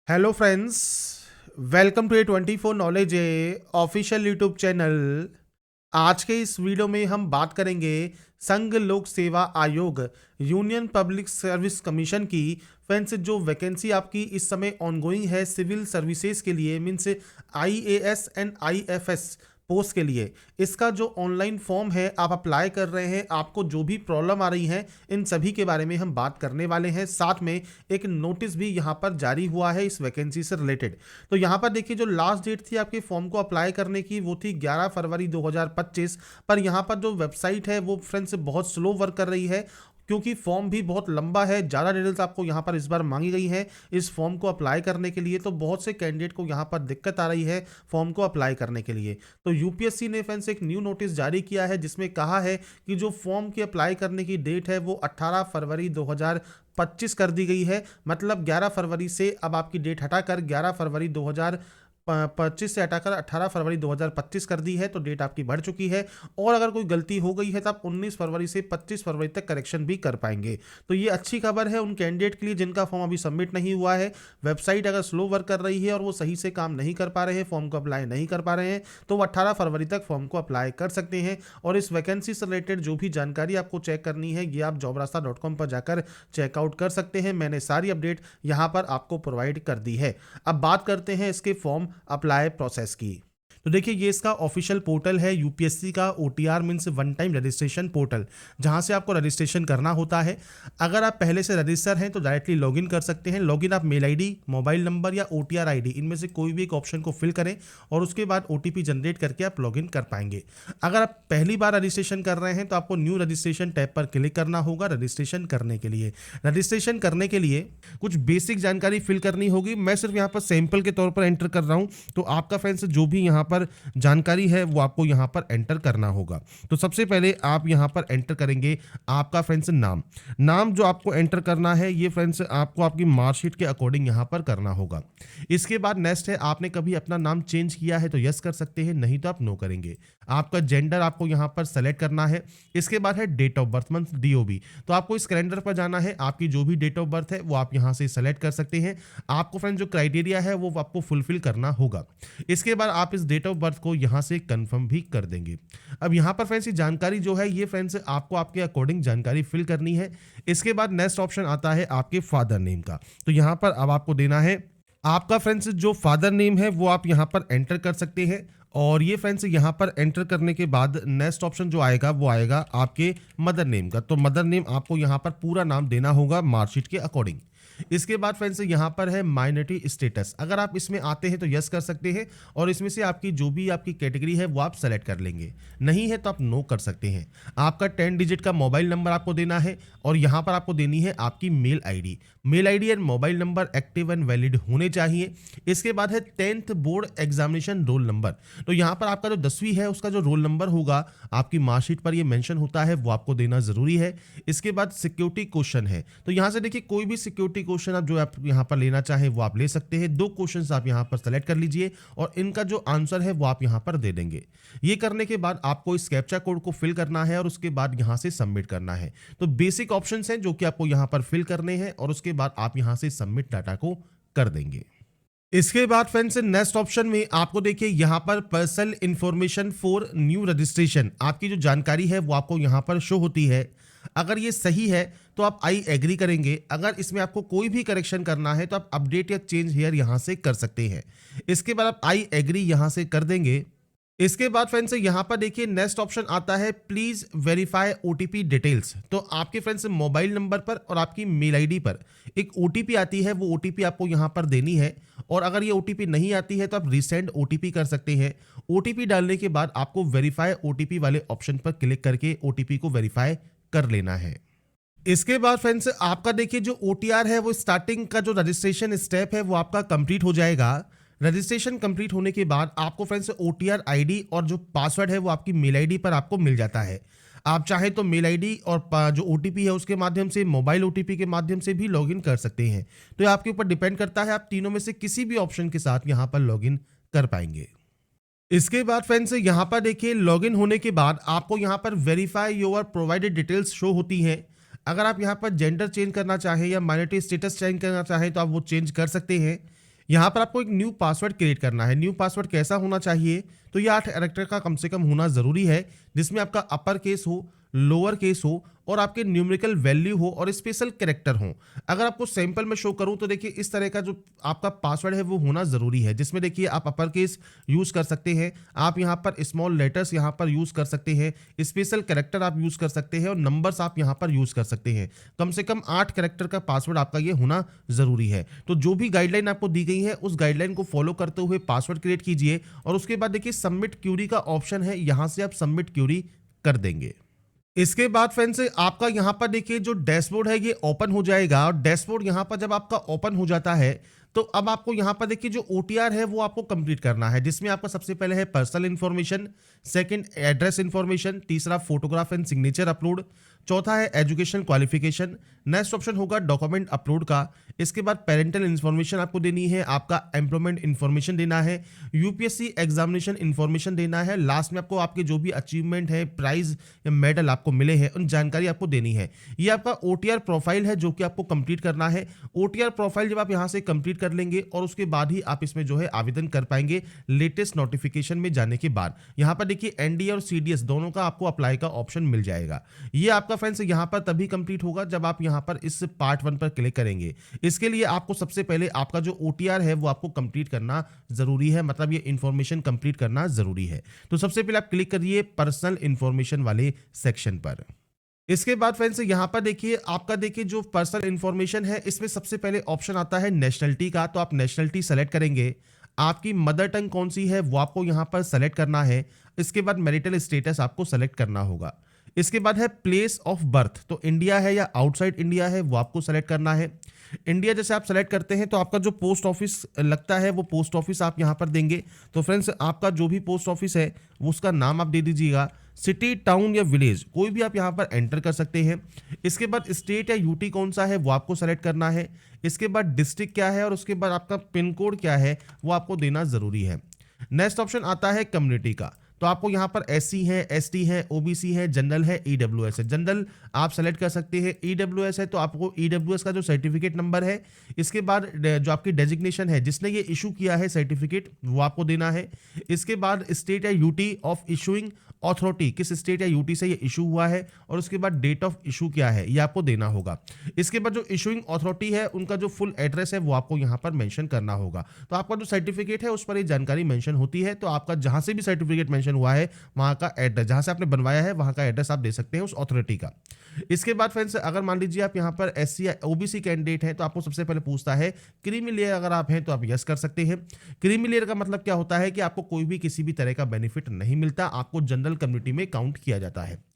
Hello friends, welcome to A24 knowledge official YouTube channel. आज के इस वीडियो में हम बात करेंगे संघ लोक सेवा आयोग यूनियन पब्लिक सर्विस कमीशन की। फ्रेंड्स, जो वैकेंसी आपकी इस समय ऑनगोइंग है सिविल सर्विसेज के लिए, means IAS and IFS post के लिए, इसका जो ऑनलाइन फॉर्म है आप अप्लाई कर रहे हैं, आपको जो भी प्रॉब्लम आ रही है इन सभी के बारे में हम बात करने वाले हैं। साथ में एक नोटिस भी यहाँ पर जारी हुआ है इस वैकेंसी से रिलेटेड। तो यहाँ पर देखिए, जो लास्ट डेट थी आपके फॉर्म को अप्लाई करने की वो थी 11 फरवरी 2025। पर यहाँ पर जो वेबसाइट है वो फ्रेंड्स बहुत स्लो वर्क कर रही है, क्योंकि फॉर्म भी बहुत लंबा है। ज़्यादा डिटेल्स आपको यहाँ पर इस बार मांगी गई है इस फॉर्म को अप्लाई करने के लिए। तो बहुत से कैंडिडेट को यहाँ पर दिक्कत आ रही है फॉर्म को अप्लाई करने के लिए। तो यूपीएससी ने फ्रेंड्स एक न्यू नोटिस जारी किया है जिसमें कहा है कि जो फॉर्म की अप्लाई करने की डेट है वो 18 फरवरी 2025 कर दी गई है। मतलब 11 फरवरी से अब आपकी डेट हटाकर 11 फरवरी 2025 से हटाकर 18 फरवरी 2025 कर दी है। तो डेट आपकी बढ़ चुकी है, और अगर कोई गलती हो गई है तो आप 19 फरवरी से 25 फरवरी तक करेक्शन भी कर पाएंगे। तो ये अच्छी खबर है उन कैंडिडेट के लिए जिनका फॉर्म अभी सबमिट नहीं हुआ है। वेबसाइट अगर स्लो वर्क कर रही है और वो सही से काम नहीं कर पा रहे हैं, फॉर्म को अप्लाई नहीं कर पा रहे हैं, तो वो 18 फरवरी तक फॉर्म को अप्लाई कर सकते हैं। और इस वैकेंसी से रिलेटेड जो भी जानकारी आपको चेक करनी है ये आप jobrasta.com पर जाकर चेकआउट कर सकते हैं। मैंने सारी अपडेट यहाँ पर आपको प्रोवाइड कर दी है। अब बात करते हैं इसके फॉर्म अप्लाई प्रोसेस की। तो देखिए, ये इसका ऑफिशियल पोर्टल है यूपीएससी का। OTR means one time registration portal, जहां से आपको रजिस्ट्रेशन करना होता है। अगर आप पहले से रजिस्टर हैं तो डायरेक्टली लॉगिन कर सकते हैं। लॉगिन आप मेल आईडी, मोबाइल नंबर या OTR ID इनमें से कोई भी एक ऑप्शन को फिल करें और उसके बाद OTP जनरेट करके आप लॉगिन कर पाएंगे। अगर आप पहली बार रजिस्ट्रेशन कर रहे हैं तो आपको न्यू रजिस्ट्रेशन टैब पर क्लिक करना होगा रजिस्ट्रेशन करने के लिए। रजिस्ट्रेशन करने के लिए कुछ बेसिक जानकारी फिल करनी होगी। मैं सिर्फ यहाँ पर सैंपल के तौर पर एंटर कर रहा हूँ, तो आपका फ्रेंड्स जो भी यहाँ पर जानकारी है वो आपको यहाँ पर एंटर करना होगा। तो सबसे पहले आप यहाँ पर एंटर करेंगे आपका फ्रेंड्स नाम जो आपको एंटर करना है ये फ्रेंड्स आपको आपकी मार्कशीट के अकॉर्डिंग यहाँ पर करना होगा। इसके बाद नेक्स्ट है, आपने कभी अपना नाम चेंज किया है तो यस कर सकते हैं, नहीं तो आप नो करेंगे। आपका जेंडर आपको यहाँ पर सेलेक्ट करना है। इसके बाद है date of birth month DOB, तो आपको इस कैलेंडर पर जाना है। आपकी जो भी डेट ऑफ बर्थ है वो आप यहाँ से सेलेक्ट कर सकते हैं। आपको फ्रेंड्स जो क्राइटेरिया है वो आपको फुलफिल करना होगा। इसके बाद आप इस डेट ऑफ बर्थ को यहाँ से कंफर्म भी कर देंगे। अब यहाँ पर फ्रेंड्स जानकारी जो है ये फ्रेंड्स आपको आपके अकॉर्डिंग जानकारी फिल करनी है। इसके बाद नेक्स्ट ऑप्शन आता है आपके फादर नेम का। तो यहाँ पर अब आपको देना है आपका फ्रेंड्स जो फादर नेम है वो आप यहाँ पर एंटर कर सकते हैं। और ये फ्रेंड्स यहाँ पर एंटर करने के बाद नेक्स्ट ऑप्शन जो आएगा वो आएगा आपके मदर नेम का। तो मदर नेम आपको यहाँ पर पूरा नाम देना होगा मार्कशीट के अकॉर्डिंग। इसके बाद फ्रेंड्स यहाँ पर है माइनॉरिटी स्टेटस। अगर आप इसमें आते हैं तो यस कर सकते हैं, और इसमें से आपकी जो भी आपकी कैटेगरी है वो आप सेलेक्ट कर लेंगे। नहीं है तो आप नो कर सकते हैं। आपका 10 डिजिट का मोबाइल नंबर आपको देना है, और यहाँ पर आपको देनी है आपकी mail ID. Mail ID and mobile number active and valid होने चाहिए। इसके बाद है 10th board examination roll number. तो यहाँ पर आपका जो 10वीं है उसका जो रोल नंबर होगा आपकी मार्कशीट पर ये मेंशन होता है, वो आपको देना जरूरी है। इसके बाद सिक्योरिटी क्वेश्चन है, तो यहाँ से देखिए कोई भी सिक्योरिटी क्वेश्चन आप जो आप यहाँ पर लेना चाहें वो आप ले सकते हैं। 2 क्वेश्चंस आप यहाँ पर सेलेक्ट कर लीजिए और इनका जो आंसर है वो आप यहाँ पर दे देंगे। ये करने के बाद आपको इस कैप्चा कोड को फिल करना है और उसके बाद यहाँ से सबमिट करना है। तो बेसिक ऑप्शंस हैं जो कि आपको यहाँ पर फिल करने हैं, और उसके बाद आप यहाँ से सबमिट डाटा को कर देंगे। इसके बाद फ्रेंड्स नेक्स्ट ऑप्शन में आपको देखिए यहाँ पर personal information for new registration, आपकी जो जानकारी है वो आपको यहाँ पर शो होती है। अगर ये सही है तो आप आई एग्री करेंगे। अगर इसमें आपको कोई भी करेक्शन करना है तो आप अपडेट या चेंज हेयर यहाँ से कर सकते हैं। इसके बाद आप आई एग्री यहाँ से कर देंगे। इसके बाद फ्रेंड्स यहाँ पर देखिए नेक्स्ट ऑप्शन आता है प्लीज वेरीफाई OTP डिटेल्स। तो आपके फ्रेंड्स मोबाइल नंबर पर और आपकी मेल आईडी पर एक OTP आती है, वो OTP आपको यहाँ पर देनी है। और अगर ये OTP नहीं आती है तो आप रिसेंड OTP कर सकते हैं। OTP डालने के बाद आपको वेरीफाई OTP वाले ऑप्शन पर क्लिक करके OTP को वेरीफाई कर लेना है। इसके बाद फ्रेंड्स आपका देखिए जो OTR है वो स्टार्टिंग का जो रजिस्ट्रेशन स्टेप है वो आपका कंप्लीट हो जाएगा। रजिस्ट्रेशन कंप्लीट होने के बाद आपको फ्रेंड्स OTR ID और जो पासवर्ड है वो आपकी मेल आईडी पर आपको मिल जाता है। आप चाहे तो मेल आईडी और जो OTP है उसके माध्यम से, मोबाइल OTP के माध्यम से भी लॉगिन कर सकते हैं। तो ये आपके ऊपर डिपेंड करता है, आप तीनों में से किसी भी ऑप्शन के साथ यहाँ पर लॉगिन कर पाएंगे। इसके बाद फ्रेंड्स यहाँ पर देखिए लॉगिन होने के बाद आपको यहाँ पर verify your provided details show होती हैं। अगर आप यहाँ पर जेंडर चेंज करना चाहें या माइनॉरिटी स्टेटस चेंज करना चाहें तो आप वो चेंज कर सकते हैं। यहाँ पर आपको एक न्यू पासवर्ड क्रिएट करना है। न्यू पासवर्ड कैसा होना चाहिए, तो ये 8 कैरेक्टर का कम से कम होना ज़रूरी है, जिसमें आपका अपर केस हो, लोअर केस हो और आपके न्यूमेरिकल वैल्यू हो और स्पेशल कैरेक्टर हो। अगर आपको सैंपल में शो करूं तो देखिए इस तरह का जो आपका पासवर्ड है वो होना ज़रूरी है, जिसमें देखिए आप अपर केस यूज़ कर सकते हैं, आप यहाँ पर स्मॉल लेटर्स यहाँ पर यूज़ कर सकते हैं, स्पेशल कैरेक्टर आप यूज़ कर सकते हैं और नंबर्स आप यहाँ पर यूज़ कर सकते हैं। कम से कम 8 कैरेक्टर का पासवर्ड आपका ये होना ज़रूरी है। तो जो भी गाइडलाइन आपको दी गई है उस गाइडलाइन को फॉलो करते हुए पासवर्ड क्रिएट कीजिए और उसके बाद देखिए सबमिट क्यूरी का ऑप्शन है, यहाँ से आप सबमिट क्यूरी कर देंगे। इसके बाद फ्रेंड्स आपका यहाँ पर देखिए जो डैशबोर्ड है ये ओपन हो जाएगा और डैशबोर्ड यहाँ पर जब आपका ओपन हो जाता है तो अब आपको यहाँ पर देखिए जो OTR है वो आपको कंप्लीट करना है, जिसमें आपका सबसे पहले है personal information, second address information, तीसरा फोटोग्राफ एंड सिग्नेचर अपलोड, चौथा है एजुकेशन क्वालिफिकेशन, नेक्स्ट ऑप्शन होगा डॉक्यूमेंट अपलोड का। इसके बाद पेरेंटल इन्फॉर्मेशन आपको देनी है, आपका एम्प्लॉयमेंट इन्फॉर्मेशन देना है, यूपीएससी एग्जामिनेशन इन्फॉर्मेशन देना है, लास्ट में आपको आपके जो भी अचीवमेंट है, प्राइज या मेडल आपको मिले हैं उन जानकारी आपको देनी है। ये आपका OTR प्रोफाइल है जो कि आपको कंप्लीट करना है। OTR प्रोफाइल जब आप यहाँ से कंप्लीट कर लेंगे और उसके बाद ही आप इसमें जो है आवेदन कर पाएंगे लेटेस्ट नोटिफिकेशन में जाने के बाद। यहाँ पर देखिए NDA और CDS दोनों का आपको अप्लाई का ऑप्शन मिल जाएगा। ये आपका फ्रेंड्स यहाँ पर तभी कंप्लीट होगा जब आप यहाँ पर इस पार्ट 1 पर क्लिक करेंगे। इसके लिए आपको सबसे पहले आपका जो OTR है वो आपको कंप्लीट करना जरूरी है, मतलब ये इंफॉर्मेशन कंप्लीट करना जरूरी है। तो सबसे पहले आप क्लिक करिए पर्सनल इंफॉर्मेशन वाले सेक्शन पर। इसके बाद फ्रेंड्स यहाँ पर देखिए आपका देखिए जो पर्सनल इंफॉर्मेशन है इसमें सबसे पहले ऑप्शन आता है नेशनलिटी का, तो आप नेशनलिटी सेलेक्ट करेंगे। आपकी मदर टंग कौन सी है वो आपको यहाँ पर सेलेक्ट करना है। इसके बाद मैरिटल स्टेटस आपको सेलेक्ट करना होगा। इसके बाद है प्लेस ऑफ बर्थ, तो इंडिया है या आउटसाइड इंडिया है वो आपको सेलेक्ट करना है। इंडिया जैसे आप सेलेक्ट करते हैं तो आपका जो पोस्ट ऑफिस लगता है वो पोस्ट ऑफिस आप यहाँ पर देंगे। तो फ्रेंड्स आपका जो भी पोस्ट ऑफिस है वो उसका नाम आप दे दीजिएगा। सिटी, टाउन या विलेज कोई भी आप यहाँ पर एंटर कर सकते हैं। इसके बाद स्टेट या यूटी कौन सा है वो आपको सेलेक्ट करना है। इसके बाद डिस्ट्रिक्ट क्या है और उसके बाद आपका पिन कोड क्या है वो आपको देना ज़रूरी है। नेक्स्ट ऑप्शन आता है कम्युनिटी का, तो आपको यहाँ पर SC है, ST है, OBC है, जनरल है, EWS है। जनरल आप सेलेक्ट कर सकते हैं, EWS है तो आपको EWS का जो सर्टिफिकेट नंबर है, इसके बाद जो आपकी डेजिग्नेशन है जिसने ये इशू किया है सर्टिफिकेट वो आपको देना है। इसके बाद स्टेट या यूटी ऑफ इशूइंग अथॉरिटी, किस स्टेट या यूटी से ये इशू हुआ है और उसके बाद डेट ऑफ इशू क्या है ये आपको देना होगा। इसके बाद जो इशूइंग अथॉरिटी है उनका जो फुल एड्रेस है वो आपको यहाँ पर मेंशन करना होगा। तो आपका जो सर्टिफिकेट है उस पर ये जानकारी मेंशन होती है, तो आपका जहाँ से भी सर्टिफिकेट मेंशन हुआ है वहाँ का एड्रेस, जहाँ से आपने बनवाया है वहाँ का एड्रेस आप दे सकते हैं उस अथॉरिटी का। इसके बाद फ्रेंड्स अगर मान लीजिए आप यहाँ पर SC या OBC कैंडिडेट हैं तो आपको सबसे पहले पूछता है क्रीमी लेयर, अगर आप हैं तो आप यस कर सकते हैं। क्रीमी लेयर का मतलब क्या होता है कि आपको कोई भी किसी भी तरह का बेनिफिट नहीं मिलता, आपको जनरल कम्युनिटी में काउंट किया जाता है।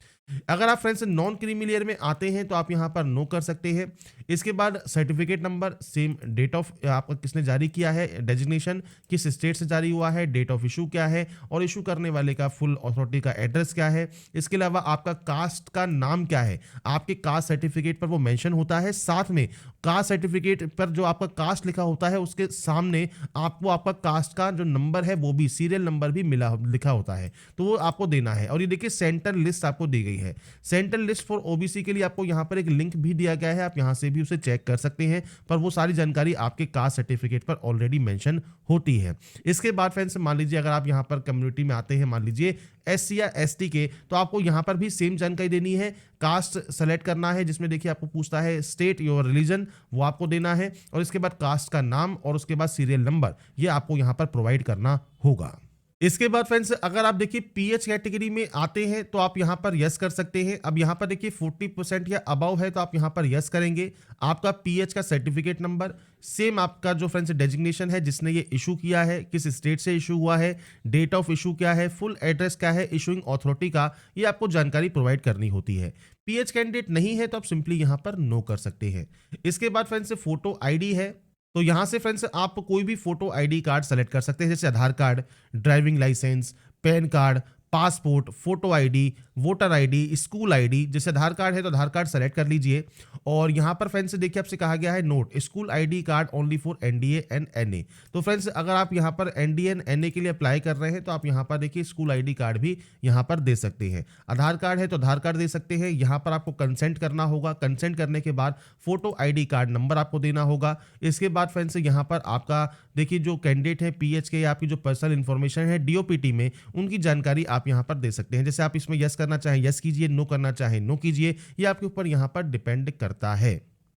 अगर आप फ्रेंड्स नॉन क्रीमी लेयर में आते हैं तो आप यहाँ पर नो कर सकते हैं। इसके बाद certificate number, same date of आपका किसने जारी किया है, डेजिग्नेशन किस स्टेट से जारी हुआ है, डेट ऑफ इशू क्या है और इशू करने वाले का फुल अथॉरिटी का एड्रेस क्या है। इसके अलावा आपका कास्ट का नाम क्या है, आपके कास्ट सर्टिफिकेट पर वो मेंशन होता है। साथ में कास्ट सर्टिफिकेट पर जो आपका कास्ट लिखा होता है उसके सामने आपको आपका कास्ट का जो नंबर है वो भी सीरियल नंबर भी लिखा होता है, तो वो आपको देना है। और ये देखिए सेंटर लिस्ट आपको दी गई है। सेंट्रल लिस्ट फॉर OBC के लिए आपको यहाँ पर एक लिंक भी दिया गया है, आप यहाँ से भी उसे चेक कर सकते हैं, पर वो सारी जानकारी आपके कास्ट सर्टिफिकेट पर ऑलरेडी मेंशन होती है। इसके बाद फ्रेंड्स मान लीजिए अगर आप यहाँ पर कम्युनिटी में आते हैं, मान लीजिए SC या ST के, तो आपको यहाँ पर भी सेम जानकारी देनी है। कास्ट सेलेक्ट करना है जिसमें देखिए आपको पूछता है स्टेट योर रिलीजन, वो आपको देना है और इसके बाद कास्ट का नाम और उसके बाद सीरियल नंबर ये आपको यहाँ पर प्रोवाइड करना होगा। इसके बाद फ्रेंड्स अगर आप देखिए PH कैटेगरी में आते हैं तो आप यहाँ पर यस कर सकते हैं। अब यहाँ पर देखिए 40% या अबव है तो आप यहाँ पर यस करेंगे। आपका PH का सर्टिफिकेट नंबर, सेम आपका जो फ्रेंड्स डेजिग्नेशन है जिसने ये इशू किया है, किस स्टेट से इशू हुआ है, डेट ऑफ इशू क्या है, फुल एड्रेस क्या है इशूइंग अथॉरिटी का, ये आपको जानकारी प्रोवाइड करनी होती है। PH कैंडिडेट नहीं है तो आप सिंपली यहाँ पर नो कर सकते हैं। इसके बाद फ्रेंड्स फोटो ID है, तो यहाँ से फ्रेंड्स आप कोई भी फोटो ID कार्ड सेलेक्ट कर सकते हैं, जैसे Aadhaar card, driving license, PAN card, passport, photo ID, voter ID, school ID. जैसे आधार कार्ड है तो आधार कार्ड सेलेक्ट कर लीजिए। और यहाँ पर फ्रेंड्स देखिए आपसे कहा गया है note school ID card only for NDA and NA. तो फ्रेंड्स अगर आप यहाँ पर एनडीए एंड एनए के लिए अप्लाई कर रहे हैं तो आप यहाँ पर देखिए स्कूल आईडी कार्ड भी यहाँ पर दे सकते हैं। आधार कार्ड है तो आधार कार्ड दे सकते हैं। यहाँ पर आपको कंसेंट करना होगा। कंसेंट करने के बाद फोटो आईडी कार्ड नंबर आपको देना होगा। इसके बाद फ्रेंड्स यहाँ पर आपका देखिए जो कैंडिडेट है पीएच के या आपकी जो पर्सनल इन्फॉर्मेशन है डीओपीटी में उनकी जानकारी आप यहाँ पर दे सकते हैं। जैसे आप इसमें यस करना चाहें यस कीजिए, नो करना चाहें नो कीजिए, ये आपके ऊपर यहाँ पर डिपेंड करता है।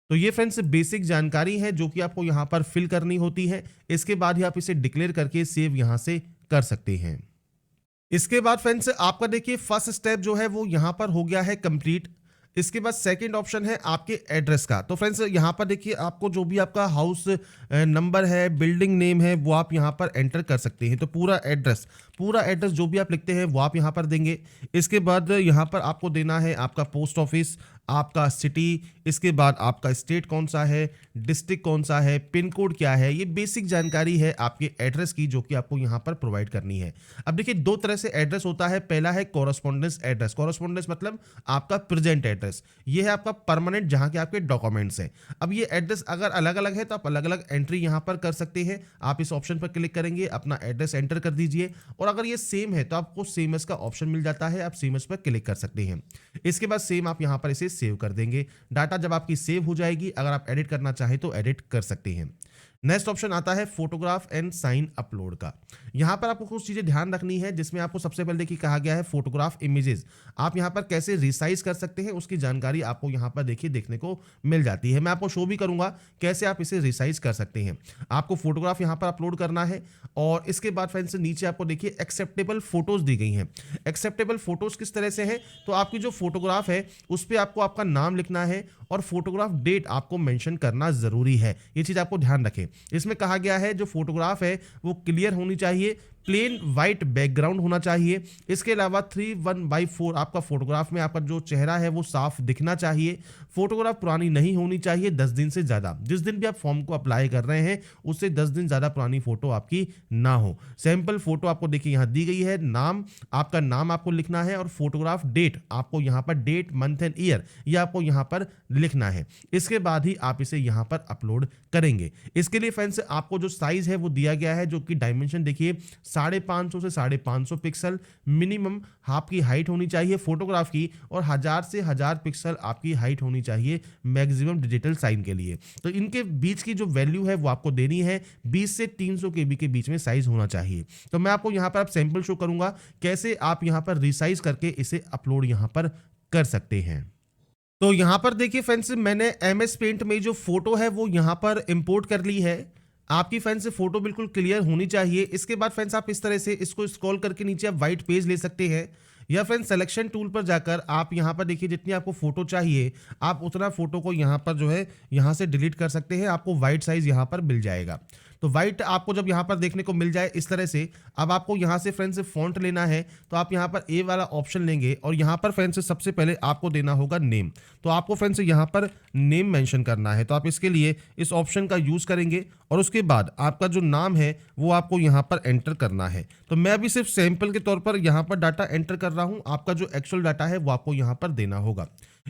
तो ये फ्रेंड्स बेसिक जानकारी है जो कि आपको यहाँ पर फिल करनी होती है। इसके बाद ही आप इसे डिक्लेयर करके सेव यहाँ से कर सकते हैं। इसके बाद फ्रेंड्स आपका देखिए फर्स्ट स्टेप जो है वो यहाँ पर हो गया है कंप्लीट। इसके बाद सेकंड ऑप्शन है आपके एड्रेस का। तो फ्रेंड्स यहाँ पर देखिए आपको जो भी आपका हाउस नंबर है, बिल्डिंग नेम है, वो आप यहाँ पर एंटर कर सकते हैं। तो पूरा एड्रेस जो भी आप लिखते हैं वो आप यहाँ पर देंगे। इसके बाद यहाँ पर आपको देना है आपका पोस्ट ऑफिस, आपका सिटी, इसके बाद आपका स्टेट कौन सा है, डिस्ट्रिक्ट कौन सा है, पिन कोड क्या है। ये बेसिक जानकारी है आपके एड्रेस की जो कि आपको यहाँ पर प्रोवाइड करनी है। अब देखिए दो तरह से एड्रेस होता है। पहला है कॉरस्पॉन्डेंस एड्रेस। कॉरस्पॉन्डेंस मतलब आपका प्रेजेंट एड्रेस। ये है आपका परमानेंट जहाँ के आपके डॉक्यूमेंट्स हैं। अब ये एड्रेस अगर अलग अलग है तो आप अलग अलग एंट्री यहाँ पर कर सकते हैं। आप इस ऑप्शन पर क्लिक करेंगे, अपना एड्रेस एंटर कर दीजिए और अगर ये सेम है तो आपको सेम एस का ऑप्शन मिल जाता है। आप सेम एस पर क्लिक कर सकते हैं। इसके बाद सेम आप यहाँ पर इसे सेव कर देंगे। डाटा जब आपकी सेव हो जाएगी, अगर आप एडिट करना चाहें तो एडिट कर सकते हैं। नेक्स्ट ऑप्शन आता है फोटोग्राफ एंड साइन अपलोड का। यहां पर आपको कुछ चीजें ध्यान रखनी है जिसमें आपको सबसे पहले देखिए कहा गया है फोटोग्राफ इमेजेस। आप यहां पर कैसे रिसाइज कर सकते हैं उसकी जानकारी आपको यहां पर देखिए देखने को मिल जाती है। मैं आपको शो भी करूंगा कैसे आप इसे रिसाइज कर सकते हैं। आपको फोटोग्राफ यहां पर अपलोड करना है और इसके बाद फ्रेंड्स नीचे आपको देखिए एक्सेप्टेबल फोटोज दी गई हैं। एक्सेप्टेबल फोटोज किस तरह से है, तो आपकी जो फोटोग्राफ है उस पर आपको आपका नाम लिखना है और फोटोग्राफ डेट आपको मेंशन करना जरूरी है। ये चीज आपको ध्यान रखें। इसमें कहा गया है जो फोटोग्राफ है वो क्लियर होनी चाहिए, प्लेन वाइट बैकग्राउंड होना चाहिए। इसके अलावा 3:1/4 आपका फोटोग्राफ में आपका जो चेहरा है वो साफ दिखना चाहिए। फोटोग्राफ पुरानी नहीं होनी चाहिए 10 दिन से ज़्यादा। जिस दिन भी आप फॉर्म को अप्लाई कर रहे हैं उससे 10 दिन ज़्यादा पुरानी फोटो आपकी ना हो। सैंपल फोटो आपको देखिए यहाँ दी गई है। नाम, आपका नाम आपको लिखना है और फोटोग्राफ डेट आपको यहाँ पर डेट, मंथ एंड ईयर ये आपको यहाँ पर लिखना है। इसके बाद ही आप इसे यहाँ पर अपलोड करेंगे। इसके लिए फ्रेंड्स आपको जो साइज है वो दिया गया है जो कि डायमेंशन देखिए 550 से 550 पिक्सल मिनिमम आपकी हाइट होनी चाहिए फोटोग्राफ की और 1000 से 1000 पिक्सल आपकी हाइट होनी चाहिए मैक्सिमम डिजिटल साइन के लिए। तो इनके बीच की जो वैल्यू है वो आपको देनी है। 20 से 300 केबी के बीच में साइज होना चाहिए। तो मैं आपको यहाँ पर आप सैंपल शो करूंगा कैसे आप यहाँ पर रिसाइज करके इसे अपलोड यहाँ पर कर सकते हैं। तो यहाँ पर देखिए फ्रेंड्स मैंने MS पेंट में जो फोटो है वो यहाँ पर इंपोर्ट कर ली है। आपकी फ्रेंड्स से फोटो बिल्कुल क्लियर होनी चाहिए। इसके बाद फ्रेंड्स आप इस तरह से इसको स्क्रॉल करके नीचे आप वाइट पेज ले सकते हैं या फ्रेंड्स सिलेक्शन टूल पर जाकर आप यहाँ पर देखिए जितनी आपको फोटो चाहिए आप उतना फोटो को यहाँ पर जो है यहाँ से डिलीट कर सकते हैं। आपको वाइट साइज यहाँ पर मिल जाएगा। तो वाइट आपको जब यहाँ पर देखने को मिल जाए इस तरह से, अब आपको यहाँ से फ्रेंड्स फॉन्ट लेना है तो आप यहाँ पर ए वाला ऑप्शन लेंगे और यहाँ पर फ्रेंड्स सबसे पहले आपको देना होगा नेम। तो आपको फ्रेंड्स यहाँ पर नेम मेंशन करना है। तो आप इसके लिए इस ऑप्शन का यूज़ करेंगे और उसके बाद आपका जो नाम है वो आपको यहाँ पर एंटर करना है। तो मैं अभी सिर्फ सैंपल के तौर पर यहाँ पर डाटा एंटर कर रहा हूँ। आपका जो एक्चुअल डाटा है वो आपको यहाँ पर देना होगा।